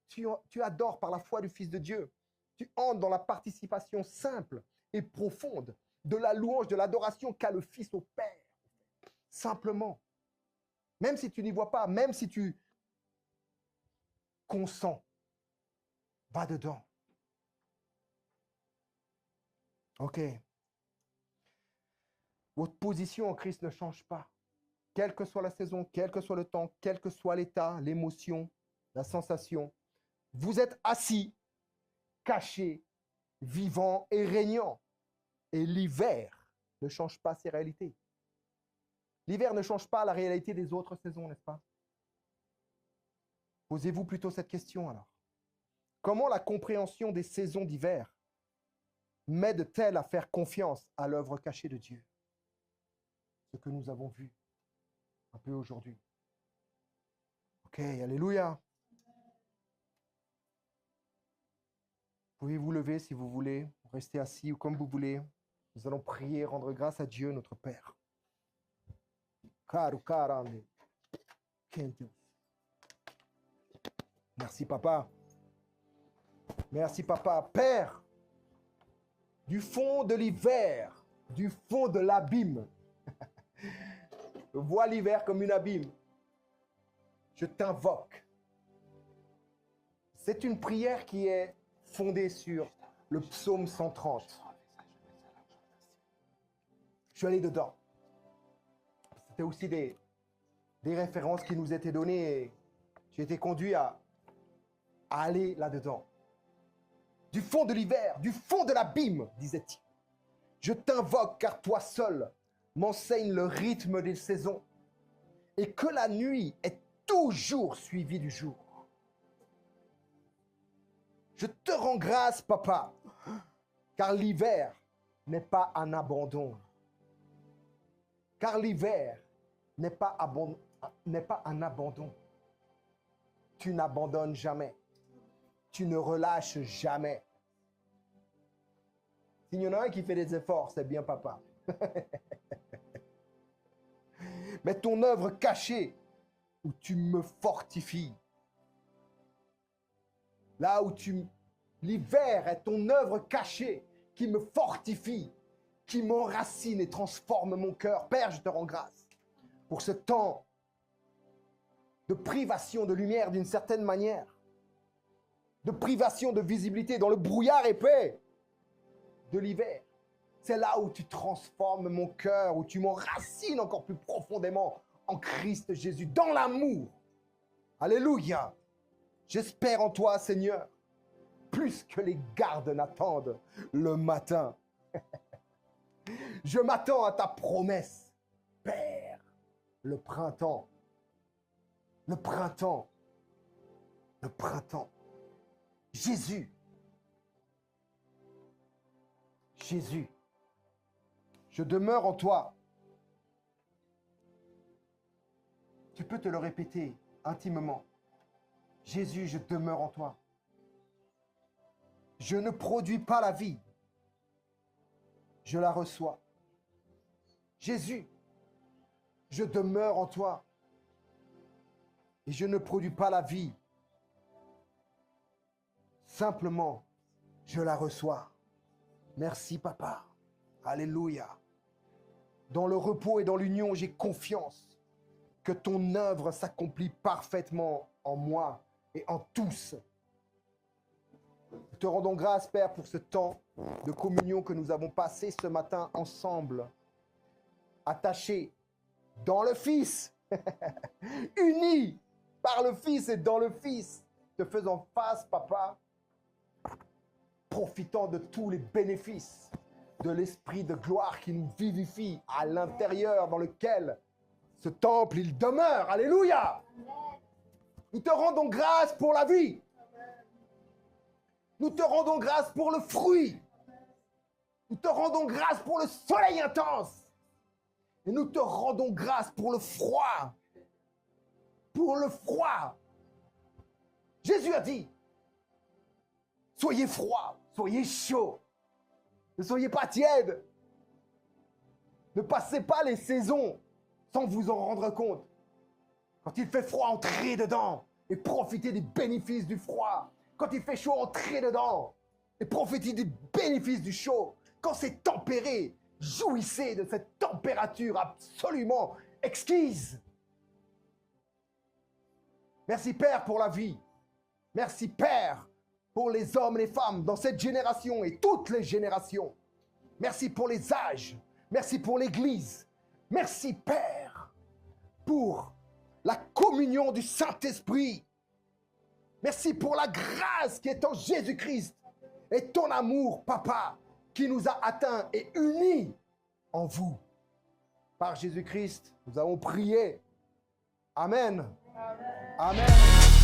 Tu adores par la foi du Fils de Dieu. Tu entres dans la participation simple et profonde de la louange, de l'adoration qu'a le Fils au Père. Simplement. Même si tu n'y vois pas, même si tu consens, va dedans. Ok. Votre position en Christ ne change pas. Quelle que soit la saison, quel que soit le temps, quel que soit l'état, l'émotion, la sensation, vous êtes assis, caché, vivant et régnant. Et l'hiver ne change pas ses réalités. L'hiver ne change pas la réalité des autres saisons, n'est-ce pas? Posez-vous plutôt cette question alors. Comment la compréhension des saisons d'hiver m'aide-t-elle à faire confiance à l'œuvre cachée de Dieu? Ce que nous avons vu un peu aujourd'hui. Ok, alléluia. Pouvez vous lever si vous voulez, rester assis ou comme vous voulez. Nous allons prier, rendre grâce à Dieu, notre Père. Merci, Papa. Merci, Papa. Père, du fond de l'hiver, du fond de l'abîme, je vois l'hiver comme une abîme. Je t'invoque. C'est une prière qui est fondée sur le psaume 130. Je suis allé dedans. C'était aussi des références qui nous étaient données et j'ai été conduit à aller là-dedans. Du fond de l'hiver, du fond de l'abîme, disait-il. Je t'invoque car toi seul m'enseignes le rythme des saisons et que la nuit est toujours suivie du jour. Je te rends grâce, Papa, car l'hiver n'est pas un abandon. Car l'hiver n'est pas un abandon. Tu n'abandonnes jamais. Tu ne relâches jamais. S'il y en a un qui fait des efforts, c'est bien Papa. Mais ton œuvre cachée, où tu me fortifies, là où l'hiver est ton œuvre cachée qui me fortifie, qui m'enracine et transforme mon cœur. Père, je te rends grâce pour ce temps de privation de lumière d'une certaine manière, de privation de visibilité dans le brouillard épais de l'hiver. C'est là où tu transformes mon cœur, où tu m'enracines encore plus profondément en Christ Jésus, dans l'amour. Alléluia. J'espère en toi, Seigneur, plus que les gardes n'attendent le matin. Je m'attends à ta promesse, Père. Le printemps, le printemps, le printemps. Jésus, Jésus, je demeure en toi. Tu peux te le répéter intimement. Jésus, je demeure en toi. Je ne produis pas la vie. Je la reçois. Jésus, je demeure en toi. Et je ne produis pas la vie. Simplement, je la reçois. Merci, Papa. Alléluia. Dans le repos et dans l'union, j'ai confiance que ton œuvre s'accomplit parfaitement en moi et en tous. Nous te rendons grâce, Père, pour ce temps de communion que nous avons passé ce matin ensemble, attachés dans le Fils, unis par le Fils et dans le Fils, te faisant face, Papa, profitant de tous les bénéfices de l'Esprit de gloire qui nous vivifie à l'intérieur, dans lequel ce temple, il demeure. Alléluia! Nous te rendons grâce pour la vie. Nous te rendons grâce pour le fruit. Nous te rendons grâce pour le soleil intense. Et nous te rendons grâce pour le froid. Pour le froid. Jésus a dit, soyez froid, soyez chaud. Ne soyez pas tiède. Ne passez pas les saisons sans vous en rendre compte. Quand il fait froid, entrez dedans et profitez des bénéfices du froid. Quand il fait chaud, entrez dedans et profitez des bénéfices du chaud. Quand c'est tempéré, jouissez de cette température absolument exquise. Merci Père pour la vie. Merci Père pour les hommes et les femmes dans cette génération et toutes les générations. Merci pour les âges. Merci pour l'Église. Merci Père pour la communion du Saint-Esprit. Merci pour la grâce qui est en Jésus-Christ et ton amour, Papa, qui nous a atteints et unis en vous. Par Jésus-Christ, nous avons prié. Amen. Amen. Amen.